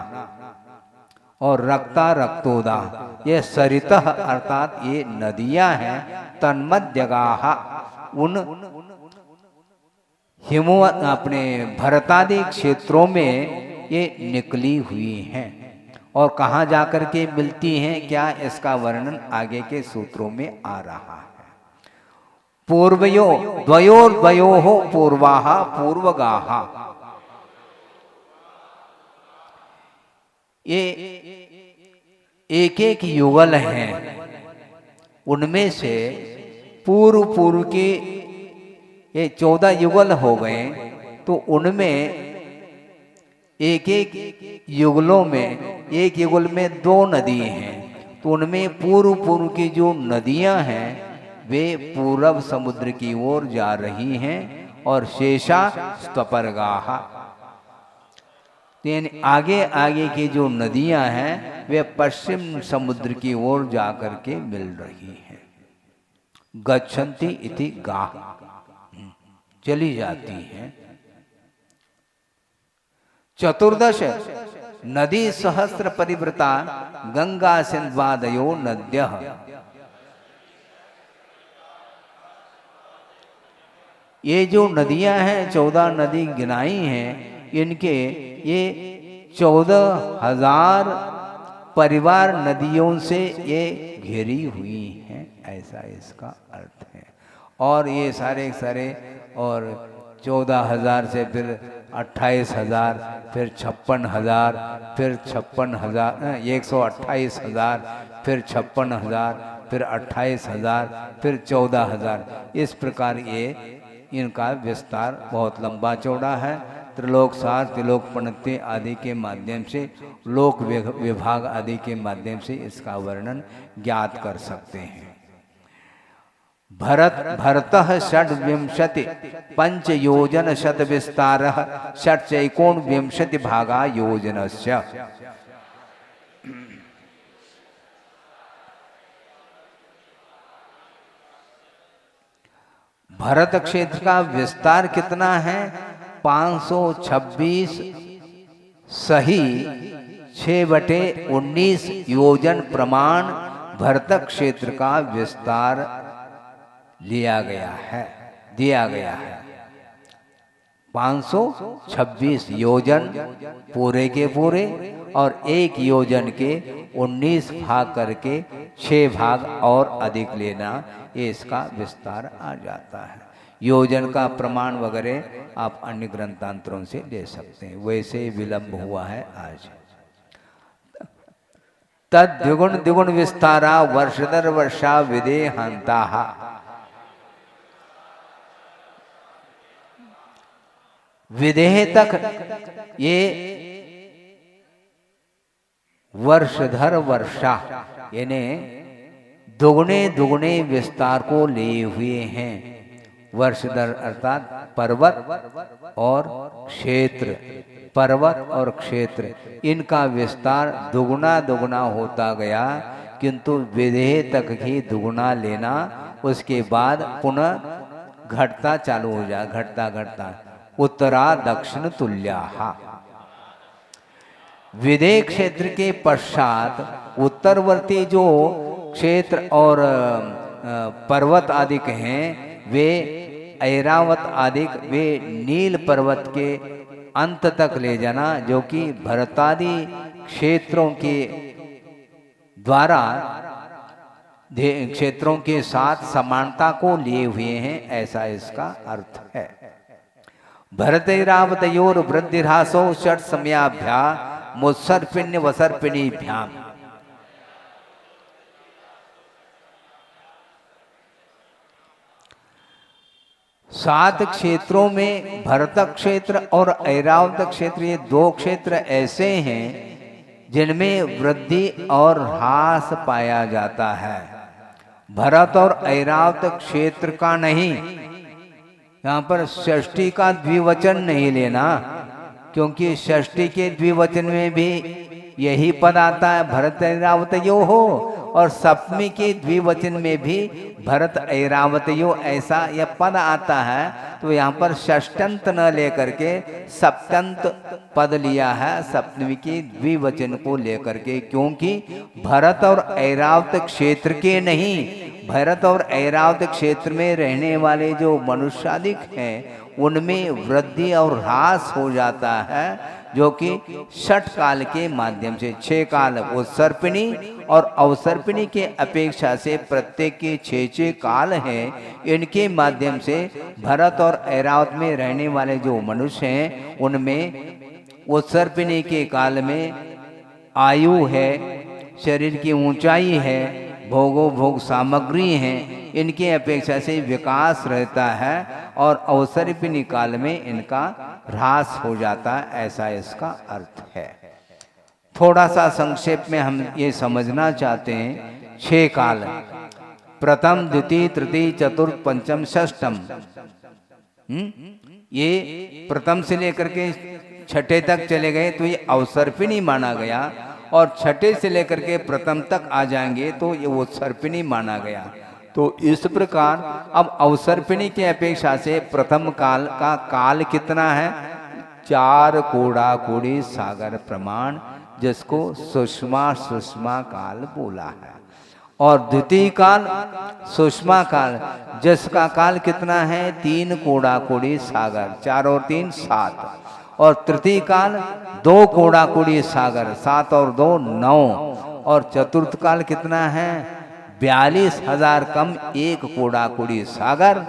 और रक्ता, रक्तोदा, ये सरितः अर्थात ये नदियां हैं तन्मध्यगाः, उन हिमो अपने भरतादि क्षेत्रों में ये निकली हुई हैं। और कहाँ जाकर के मिलती हैं क्या, इसका वर्णन आगे के सूत्रों में आ रहा है। पूर्वयो द्वयोर्द्वयोः पूर्वाः पूर्वगाः, ये एक एक युगल हैं, उनमें से पूर्व पूर्व के ये 14 युगल हो गए। तो उनमें एक एक युगलों में, एक युगल में 2 नदी हैं, तो उनमें पूर्व पूर्व की जो नदियां हैं वे पूर्व समुद्र की ओर जा रही हैं, और शेषा स्तपरगाः, आगे आगे की जो नदियां हैं वे पश्चिम समुद्र की ओर जाकर के मिल रही हैं। गच्छन्ति इति गाः, चली जाती हैं। चतुर्दश नदी सहस्र परिवृता गंगा सिन्ध्वादयो नद्यः, ये जो नदियां हैं 14 नदी गिनाई हैं, इनके ये 14,000 परिवार नदियों से ये घिरी हुई हैं, ऐसा इसका अर्थ है। और ये सारे सारे और 14,000 से फिर 28,000, फिर 56,000, फिर 56,000, 128,000, फिर 56,000, फिर 28,000, फिर 14,000, इस प्रकार ये इनका विस्तार बहुत लंबा चौड़ा है। त्रिलोक सार, त्रिलोक पंडित आदि के माध्यम से, लोक विभाग आदि के माध्यम से इसका वर्णन ज्ञात कर सकते हैं। भरतः षड्विंशति पंच योजन शत विस्तारः षट्चैकोनविंशति भागा योजनस्य। भरत क्षेत्र का विस्तार कितना है, 526 सही 6/19 योजन प्रमाण भरत क्षेत्र का विस्तार लिया गया है, दिया गया है। 526 योजन पूरे के पूरे, और 1 योजन के 19 भाग करके 6 भाग और अधिक लेना, ये इसका विस्तार आ जाता है। योजन का प्रमाण वगैरह आप अन्य ग्रंथांतरों से ले सकते हैं, वैसे विलंब हुआ है आज। तद द्विगुण द्विगुण विस्तारा वर्षदर वर्षा विदेहांता, विदेह तक ये वर्षधर वर्षा यानी दुगने दुगने विस्तार को लिए हुए हैं। वर्षधर अर्थात पर्वत और क्षेत्र, पर्वत और क्षेत्र, इनका विस्तार दुगुना दुगुना होता गया, किंतु विदेह तक ही दुगुना लेना, उसके बाद पुनः घटता चालू हो जाए, घटता घटता उत्तरा दक्षिण तुल्याहा। विदेह क्षेत्र के पश्चात उत्तरवर्ती जो क्षेत्र और पर्वत आदिक हैं वे ऐरावत आदिक, वे नील पर्वत के अंत तक ले जाना, जो कि भरतादि क्षेत्रों के द्वारा क्षेत्रों के साथ समानता को लिए हुए हैं, ऐसा इसका अर्थ है। भरतैरावतयोर वृद्धिरासो षट समयाभ्या मुत्सर्पिण्य वसर्पिणीभ्याम। सात क्षेत्रों में भरत क्षेत्र और ऐरावत क्षेत्र, ये दो क्षेत्र ऐसे हैं जिनमें वृद्धि और ह्रास पाया जाता है। भरत और ऐरावत क्षेत्र का नहीं। यहाँ पर षष्ठी का द्विवचन नहीं लेना, क्योंकि षष्ठी के द्विवचन में भी यही पद आता है, भरत ऐरावतयो हो, और सप्तमी के द्विवचन में भी भरत ऐरावतयो ऐसा यह पद आता है। तो यहाँ पर षष्टंत न लेकर के सप्तंत पद लिया है सप्तमी के द्विवचन को लेकर के, क्योंकि भरत और ऐरावत क्षेत्र के नहीं, भरत और ऐरावत क्षेत्र में रहने वाले जो मनुष्यादिक हैं उनमें वृद्धि और ह्रास हो जाता है, जो कि षट काल के माध्यम से। 6 काल उत्सर्पिणी और अवसर्पिणी के अपेक्षा से प्रत्येक के 6 काल हैं। इनके माध्यम से भरत और ऐरावत में रहने वाले जो मनुष्य हैं उनमें उत्सर्पिणी के काल में आयु है, शरीर की ऊंचाई है, भोग सामग्री हैं, इनके अपेक्षा से विकास रहता है, और अवसर्पिणी काल में इनका ह्रास हो जाता है, ऐसा इसका अर्थ है। थोड़ा सा संक्षेप में हम ये समझना चाहते हैं। 6 काल, प्रथम द्वितीय तृतीय चतुर्थ पंचम षष्ठम, ये प्रथम से लेकर के 6ठे तक चले गए तो ये अवसर्पिणी माना गया, और 6ठे से लेकर के प्रथम तक आ जाएंगे तो ये उत्सर्पिणी माना गया। तो इस प्रकार अब अवसर्पिणी के अपेक्षा से प्रथम काल का काल कितना है? 4 कोड़ा कोड़ी सागर प्रमाण, जिसको सुषमा काल बोला है। और द्वितीय काल सुषमा काल, जिसका काल कितना है? 3 कोड़ा कोड़ी सागर, 4 और 3 7। और तृतीय काल 2 कोड़ा कोड़ी सागर, 7 और 2 9। और चतुर्थ काल कितना है? 42,000 कम 1 कोड़ा कोड़ी सागर।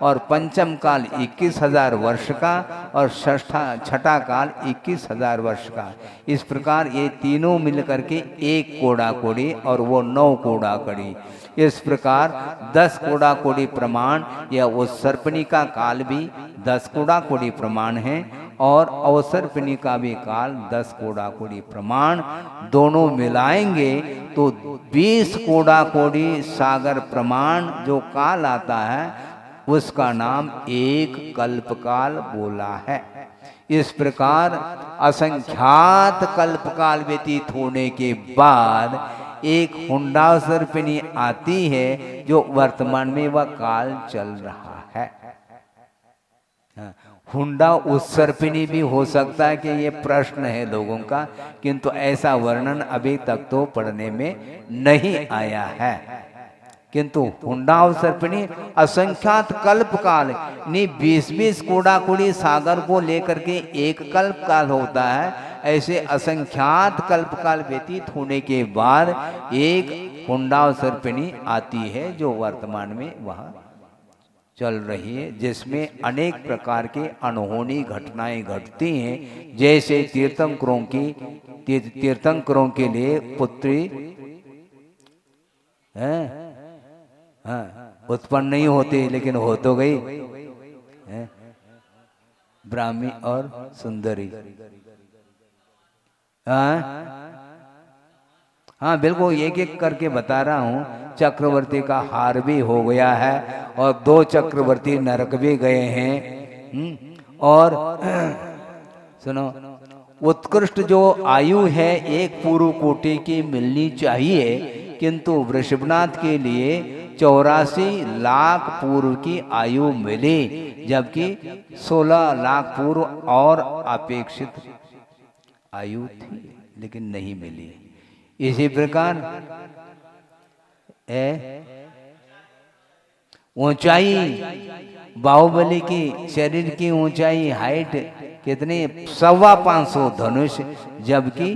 और पंचम काल 21,000 वर्ष का, और छठा काल 21,000 वर्ष का। इस प्रकार ये तीनों मिलकर के 1 कोड़ा कोड़ी और वो 9 कोड़ा कोड़ी। इस प्रकार 10 कोड़ा कोड़ी प्रमाण, या उत्सर्पिणी का काल भी 10 कोड़ा कोड़ी प्रमाण है, और अवसर्पिणी का भी काल 10 कोड़ा कोड़ी प्रमाण, दोनों मिलाएंगे तो 20 कोड़ा कोड़ी सागर प्रमाण जो काल आता है उसका नाम एक कल्पकाल बोला है। इस प्रकार असंख्यात कल्पकाल व्यतीत होने के बाद एक हुंडावसर्पिणी आती है, जो वर्तमान में वह काल चल रहा है। हुंडा उत्सर्पिणी भी हो सकता है कि ये प्रश्न है लोगों का, किंतु ऐसा वर्णन अभी तक तो पढ़ने में नहीं आया है। किंतु हुंडा उत्सर्पिणी असंख्यात कल्पकाल, 20-20 कोड़ा कोड़ी सागर को लेकर के एक कल्पकाल होता है। ऐसे असंख्यात कल्पकाल व्यतीत होने के बाद एक हुंडा उत्सर्पिणी आती है, जो वर्तमान में वह चल रही है, जिसमें अनेक प्रकार के अनहोनी घटनाएं घटती हैं। जैसे तीर्थंकरों के लिए पुत्री उत्पन्न नहीं होती, लेकिन हो तो गई, ब्राह्मी और सुंदरी। हाँ बिल्कुल, एक एक करके बता रहा हूँ। चक्रवर्ती का हार भी हो गया है, और 2 चक्रवर्ती नरक भी गए हैं। और सुनो, उत्कृष्ट जो आयु है एक पूर्व कोटि की मिलनी चाहिए, किंतु वृषभनाथ के लिए 84 लाख पूर्व की आयु मिली, जबकि 16 लाख पूर्व और अपेक्षित आयु थी, लेकिन नहीं मिली। इसी प्रकार ऊंचाई, बाहुबली की शरीर की ऊंचाई हाइट कितनी? 525 धनुष, जबकि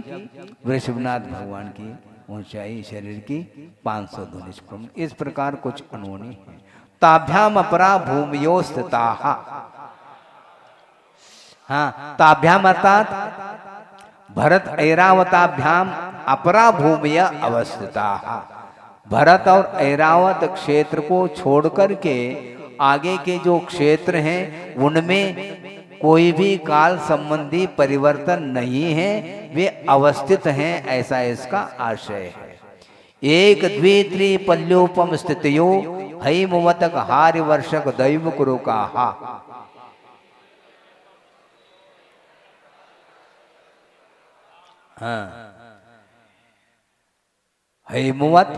वृषभनाथ भगवान की ऊंचाई शरीर की 500 धनुष। इस प्रकार कुछ अनहोनी है। ताभ्याम अपरा भूमियोस्थिता, हाँ ताभ्याम अर्थात भरत ऐरावताभ्याम अपरा भूमिय अवस्थिता। भरत और ऐरावत क्षेत्र को छोड़कर के आगे के जो क्षेत्र हैं उनमें कोई भी काल संबंधी परिवर्तन नहीं है, वे अवस्थित हैं, ऐसा इसका आशय है। एक द्वित्री पल्योपम स्थितयो हैमवतक हार्य वर्षक दैव कुरु काहा। हाँ, हैमवत,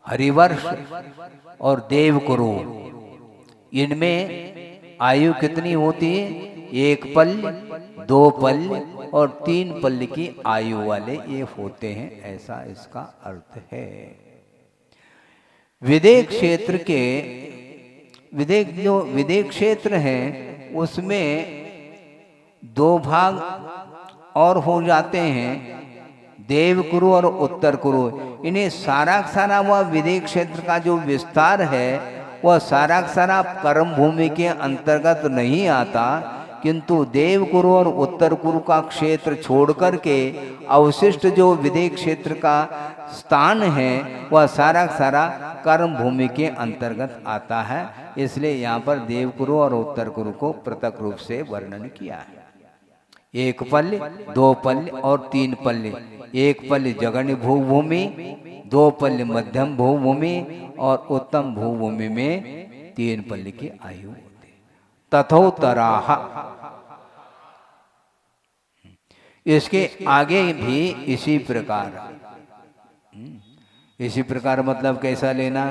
हरिवर्ष और देवकुरु, इनमें आयु कितनी होती है? एक पल्य, दो पल्य और तीन पल्य की आयु वाले ये होते हैं, ऐसा इसका अर्थ है। विदेह क्षेत्र के विदेह क्षेत्र है उसमें दो भाग और हो जाते हैं, देव कुरु और उत्तर कुरु। इन्हें सारा सारा वह विदेह क्षेत्र का जो विस्तार है वह सारा सारा कर्म भूमि के अंतर्गत नहीं आता, किंतु देव कुरु और उत्तर कुरु का क्षेत्र छोड़ करके अवशिष्ट जो विदेह क्षेत्र का स्थान है वह सारा सारा कर्म भूमि के अंतर्गत आता है। इसलिए यहाँ पर देव कुरु और उत्तर कुरु को पृथक रूप से वर्णन किया है। एक पल्य, दो पल्य और तीन पल्य। एक पल्य जगन्य भूभूमि, दो पल्य मध्यम भूभूमि और उत्तम भूभूमि में तीन पल्य की आयु होती है। तथोत्तराः, इसके आगे भी इसी प्रकार मतलब कैसा लेना?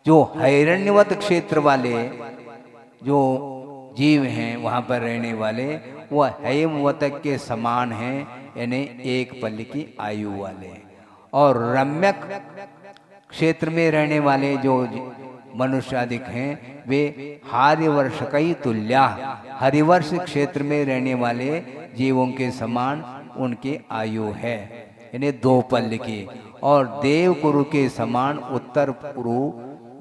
जो हिरण्यवत क्षेत्र वाले जो जीव हैं वहां पर रहने वाले वह हेमवतक के समान हैं, यानी एक पल्य की आयु वाले। और रम्यक क्षेत्र में रहने वाले जो मनुष्यादिक हैं वे हार्यवर्ष कई तुल्या, हरिवर्ष क्षेत्र में रहने वाले जीवों के समान उनकी आयु है, यानी दो पल्य की। और देव कुरु के समान उत्तर कुरु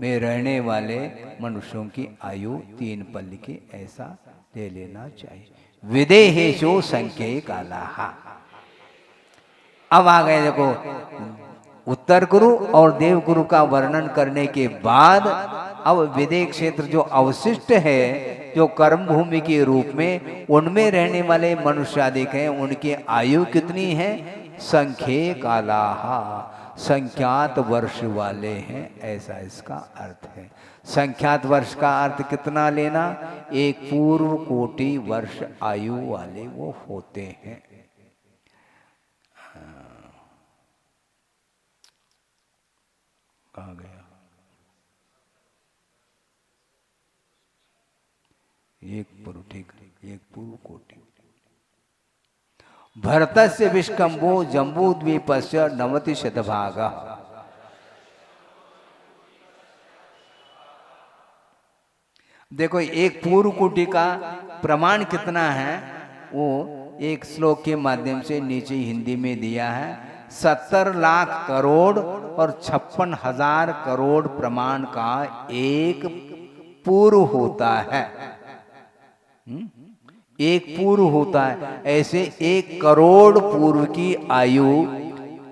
में रहने वाले मनुष्यों की आयु तीन पल्य की, ऐसा ले लेना चाहिए। विदेहेशो संख्ये कालाहा। अब आ गए देखो उत्तर कुरु और देव कुरु का वर्णन करने के बाद अब विदेह क्षेत्र जो अवशिष्ट है जो कर्म भूमि के रूप में उनमें रहने वाले मनुष्यादिक हैं उनकी आयु कितनी है? संख्ये कालाहा, संख्यात वर्ष वाले हैं, ऐसा इसका अर्थ है। संख्यात वर्ष का अर्थ कितना लेना? एक पूर्व कोटि वर्ष आयु वाले वो होते हैं। कहाँ गया? एक पूर्व, ठीक, एक पूर्व कोटि। भरतस्य विष्कंभो जम्बूद्वीपस्य 90%। देखो एक पूर्व कोटि का प्रमाण कितना है वो एक श्लोक के माध्यम से नीचे हिंदी में दिया है। 70 लाख करोड़ और 56,000 करोड़ प्रमाण का एक पूर्व होता है। एक पूर्व होता है, ऐसे 1 करोड़ पूर्व की आयु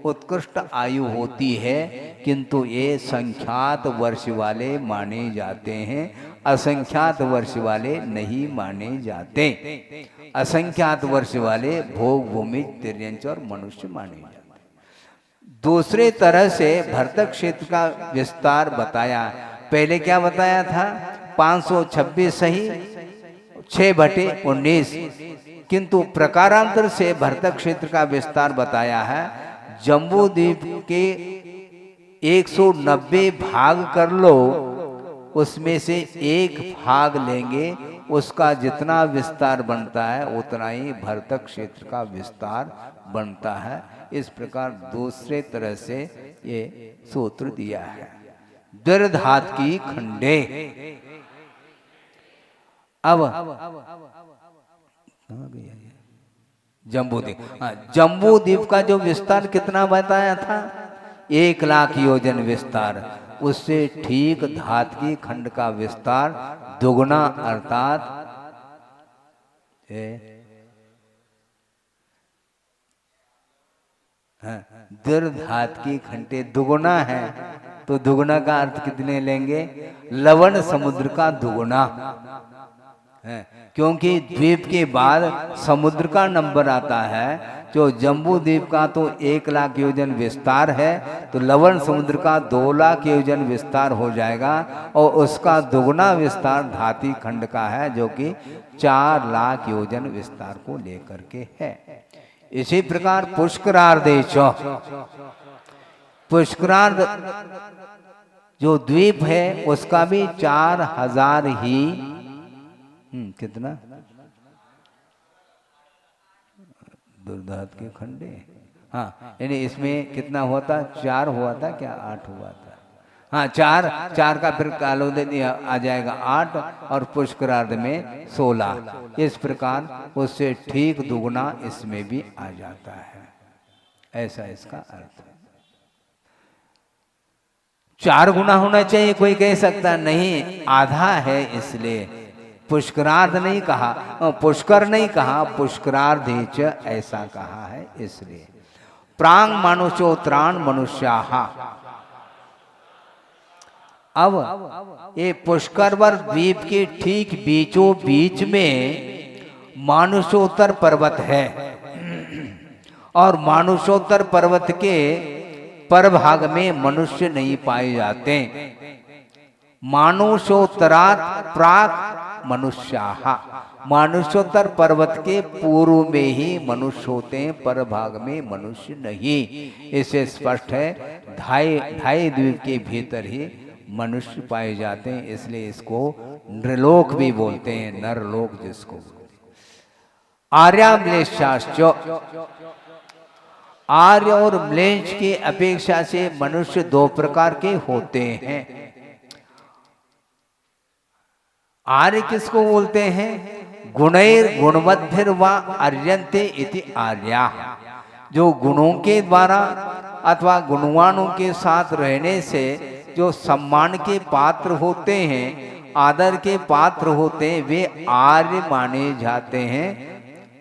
उत्कृष्ट आयु होती है, किंतु ये संख्यात वर्ष वाले माने जाते हैं, असंख्यात वर्ष वाले नहीं माने जाते। असंख्यात वर्ष वाले भोग भूमि तिर्यंच और मनुष्य माने जाते। दूसरे तरह से भरतक क्षेत्र का विस्तार बताया। पहले क्या बताया था? 526 सही 6/19, किंतु प्रकारांतर से भरतक क्षेत्र का विस्तार बताया है। जम्बू द्वीप के 190 भाग कर लो, उसमें से एक भाग लेंगे, उसका जितना विस्तार बनता है उतना ही भरतक क्षेत्र का विस्तार बनता है। इस प्रकार दूसरे तरह से ये सूत्र दिया है। दीर्घात की खंडे। अब जम्बूद्वीप, जम्बूद्वीप का जो विस्तार कितना बताया था? 1 लाख योजन विस्तार। उससे ठीक धात की खंड का विस्तार दुगुना, अर्थात दीर्घात की खंडे दुगुना है, तो दुगुना का अर्थ कितने लेंगे? लवण समुद्र का दुगुना है, क्योंकि द्वीप के बाद समुद्र का नंबर आता है, जो जम्बू द्वीप का तो 1,00,000 योजन विस्तार है, तो लवण समुद्र का 2,00,000 योजन विस्तार हो जाएगा और उसका दुगना विस्तार धाती खंड का है जो कि 4,00,000 योजन विस्तार को लेकर के है। इसी प्रकार पुष्करार्धेश, पुष्करार्ध जो द्वीप है उसका भी 4,000 ही कितना दुर्धात के खंडे, हाँ यानी इसमें कितना हुआ था, 4 हुआ था क्या 8 हुआ था, हाँ 4 का फिर कालोदय आ जाएगा 8 और पुष्करार्ध में 16। इस प्रकार उससे ठीक दुगुना इसमें भी आ जाता है, ऐसा इसका अर्थ है। 4 गुना होना चाहिए, कोई कह सकता नहीं आधा है इसलिए पुष्करार्ध नहीं कहा, पुष्कर नहीं कहा, पुष्करार्धेच ऐसा कहा है इसलिए। प्रांग मनुष्योत्राण मनुष्याः, अब ये पुष्करवर द्वीप के ठीक बीचों बीच में मानुषोत्तर पर्वत है और मानुषोत्तर पर्वत के परभाग में मनुष्य नहीं पाए जाते। मानुषोत्तरात् प्राक् मनुष्याः, मानुषोत्तर पर्वत के पूर्व में ही मनुष्य होते हैं, पर भाग में मनुष्य नहीं। इसे स्पष्ट है, ढाई द्वीप के भीतर ही मनुष्य पाए जाते हैं, इसलिए इसको नृलोक भी बोलते हैं, नरलोक जिसको। आर्या म्लेच्छाश्च, आर्य और म्लेच्छ की अपेक्षा से मनुष्य 2 प्रकार के होते हैं। आर्य किसको बोलते हैं, गुणैर गुणवद्भिर वा आर्यन्ते इति आर्या, जो गुणों के द्वारा अथवा गुणवानों के साथ रहने से जो सम्मान के पात्र होते हैं, आदर के पात्र होते हैं, वे आर्य माने जाते हैं।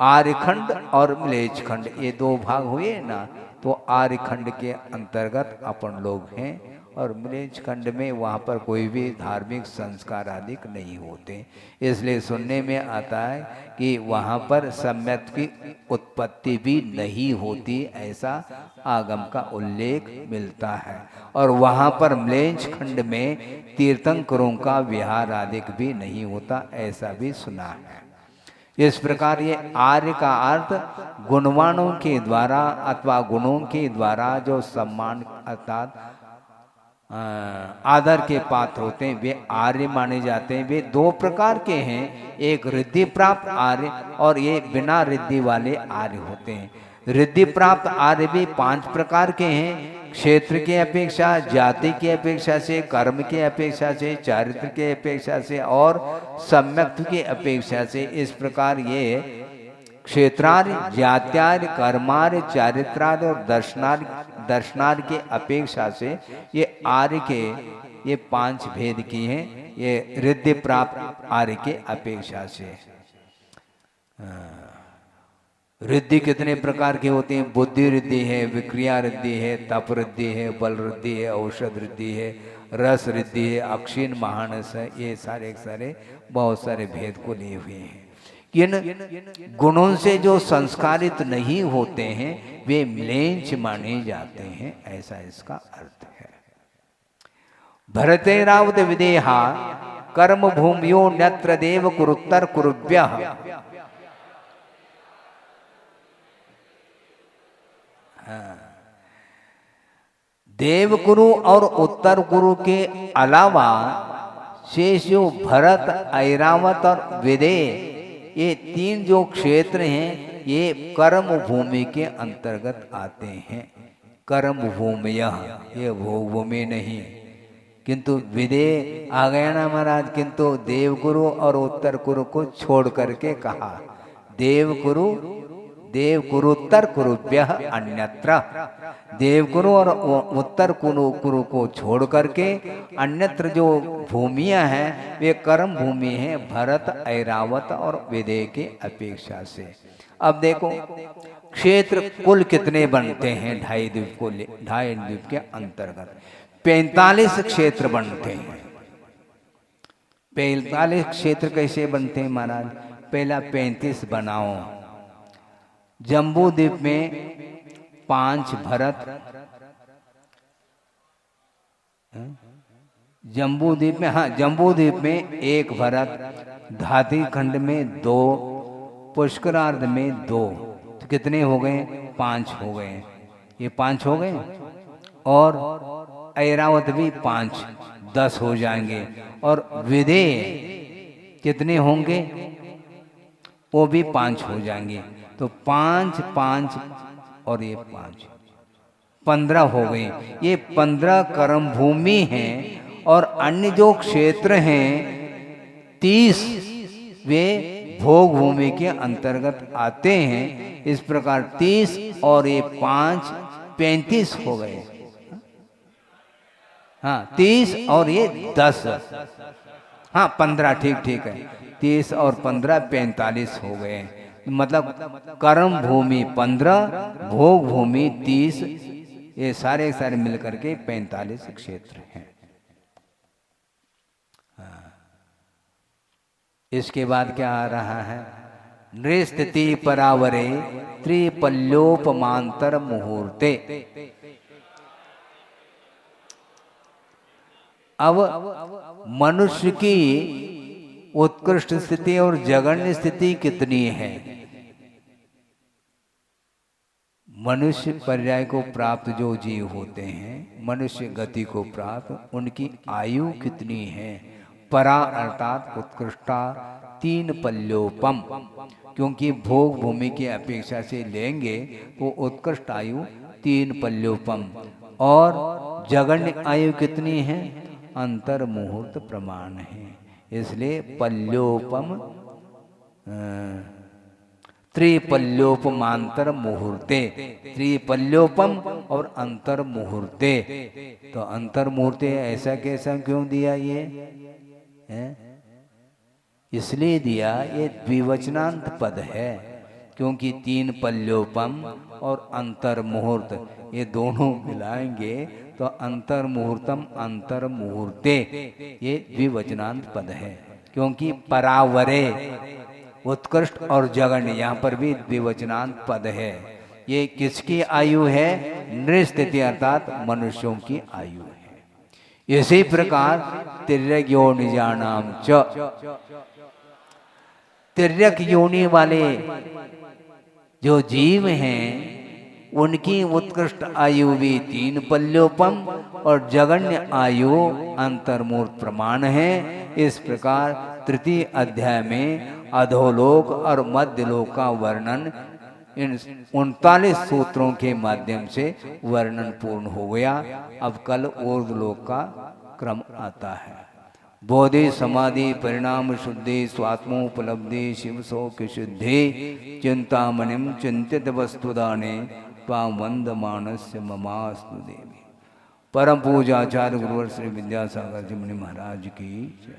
आर्यखंड और म्लेच्छ खंड ये 2 भाग हुए ना, तो आर्यखंड के अंतर्गत अपन लोग हैं और म्लेच्छ खंड में वहाँ पर कोई भी धार्मिक संस्कार आदि नहीं होते, इसलिए सुनने में आता है कि वहाँ पर सम्यक की उत्पत्ति भी नहीं होती, ऐसा आगम का उल्लेख मिलता है। और वहाँ पर म्लेच्छ खंड में तीर्थंकरों का विहार आदि भी नहीं होता, ऐसा भी सुना है। इस प्रकार ये आर्य का अर्थ गुणवानों के द्वारा अथवा गुणों के द्वारा जो सम्मान अर्थात आदर के पात्र होते हैं, वे आर्य माने जाते हैं। वे 2 प्रकार के हैं, एक रिद्धि प्राप्त आर्य और ये बिना रिद्धि वाले आर्य होते हैं। रिद्धि प्राप्त आर्य भी 5 प्रकार के हैं, क्षेत्र के अपेक्षा, जाति के अपेक्षा से, कर्म के अपेक्षा से, चारित्र के अपेक्षा से और सम्यक्त्व के अपेक्षा से। इस प्रकार ये क्षेत्रार्य, जात्यार्य, कर्मार्य, चारित्रार्य और दर्शनार्य के अपेक्षा से ये आर्य के ये 5 भेद की हैं, ये रिद्धि प्राप्त आर्य के अपेक्षा से। रिद्धि कितने प्रकार के होते हैं, बुद्धि रिद्धि है, विक्रिया रिद्धि है, तप रिद्धि है, बल रिद्धि है, औषध रिद्धि है, रस रिद्धि है, अक्षीण महानस है, ये सारे बहुत सारे भेद को लिए हुए हैं। इन गुणों से जो संस्कारित नहीं होते हैं वे म्लेच्छ माने जाते हैं, ऐसा इसका अर्थ है। भरतेरावत विदेहा कर्म भूमियो नत्र देव कुरुत्तर कुरुभ्यः। देव कुरु और उत्तर कुरु के अलावा शेष जो भरत, ऐरावत और विदेह ये 3 जो क्षेत्र हैं ये कर्म भूमि के अंतर्गत आते हैं। कर्म भूमियः, ये भोग भूमि नहीं, किंतु विदेह आ गया ना महाराज, किंतु देवगुरु और उत्तर कुरु को छोड़ करके कहा। देवकुरुत्तर कुरुभ्यः अन्यत्र, देवगुरु और उत्तर कुरु को छोड़ करके अन्यत्र जो भूमियां हैं वे कर्म भूमि हैं, भरत, ऐरावत और विदेह के अपेक्षा से। अब देखो क्षेत्र कुल कितने बनते हैं, 2.5 द्वीप के अंतर्गत 45 क्षेत्र बनते हैं। 45 क्षेत्र कैसे बनते हैं महाराज, पहला 35 बनाओ, जम्बू द्वीप में 5 भरत, जम्बू द्वीप में, हाँ जम्बू द्वीप में 1 भरत, धाती खंड में 2, पुष्करार्ध में 2, तो कितने हो गए? 5 हो गए। ये 5 हो गए, और ऐरावत भी 5, 10 हो जाएंगे। और विदेह कितने होंगे? वो भी 5 हो जाएंगे। तो 5 5 और ये 5, 15 हो गए। ये 15 कर्म भूमि हैं, और अन्य जो क्षेत्र हैं 30 वे भोग भूमि के अंतर्गत आते हैं। इस प्रकार 30 और ये 5 35 हो गए। हाँ 30 और ये 10, हाँ 15, ठीक ठीक है, 30 और 15 45 हो गए। मतलब कर्म भूमि 15, भोग भूमि 30, ये सारे सारे मिलकर के 45 क्षेत्र हैं। इसके बाद क्या आ रहा है? नृस्थिति परावरे त्रिपल्योपमांतर मुहूर्ते। अब मनुष्य की उत्कृष्ट स्थिति और जघन्य स्थिति कितनी है? मनुष्य पर्याय को प्राप्त जो जीव होते हैं, मनुष्य गति को प्राप्त, उनकी आयु कितनी है? परा अर्थात उत्कृष्टा 3 पल्योपम, क्योंकि भोग भूमि की अपेक्षा से लेंगे तो उत्कृष्ट आयु 3 पल्योपम। और जघन्य आयु कितनी है? अंतर मुहूर्त प्रमाण है। इसलिए पल्योपम त्रिपल्योपमांतर मुहूर्ते, त्रिपल्योपम और अंतर मुहूर्ते। तो अंतर मुहूर्ते ऐसा कैसा क्यों दिया? ये है इसलिए दिया, ये द्विवचनांत पद है, क्योंकि 3 पल्योपम और अंतर मुहूर्त ये दोनों मिलाएंगे तो अंतर मुहूर्तम अंतर मुहूर्ते, ये द्विवचनांत पद है। क्योंकि परावरे उत्कृष्ट और जघन्य, यहाँ पर भी द्विवचनांत पद है। ये किसकी आयु है? नृस्थिति अर्थात मनुष्यों की आयु है। इसी प्रकार तिर्यक योनिजानाम च, तिर्यक योनि वाले जो जीव हैं उनकी उत्कृष्ट आयु भी 3 पल्योपम और जघन्य आयु अंतर्मूर्त प्रमाण है। इस प्रकार तृतीय अध्याय में अधोलोक और मध्यलोक का वर्णन इन 39 सूत्रों के माध्यम से वर्णन पूर्ण हो गया। अब कल ऊर्ध्वलोक का क्रम आता है। बोधि समाधि परिणाम शुद्धि स्वात्मोपलब्धि शिव शोक शुद्धि चिंतामणिम चिंतित वस्तुदाने त्वां वंदमानस्य ममास्तु देवी। परम पूज्य आचार्य गुरुवर श्री विद्यासागर जी मुनि महाराज की जय।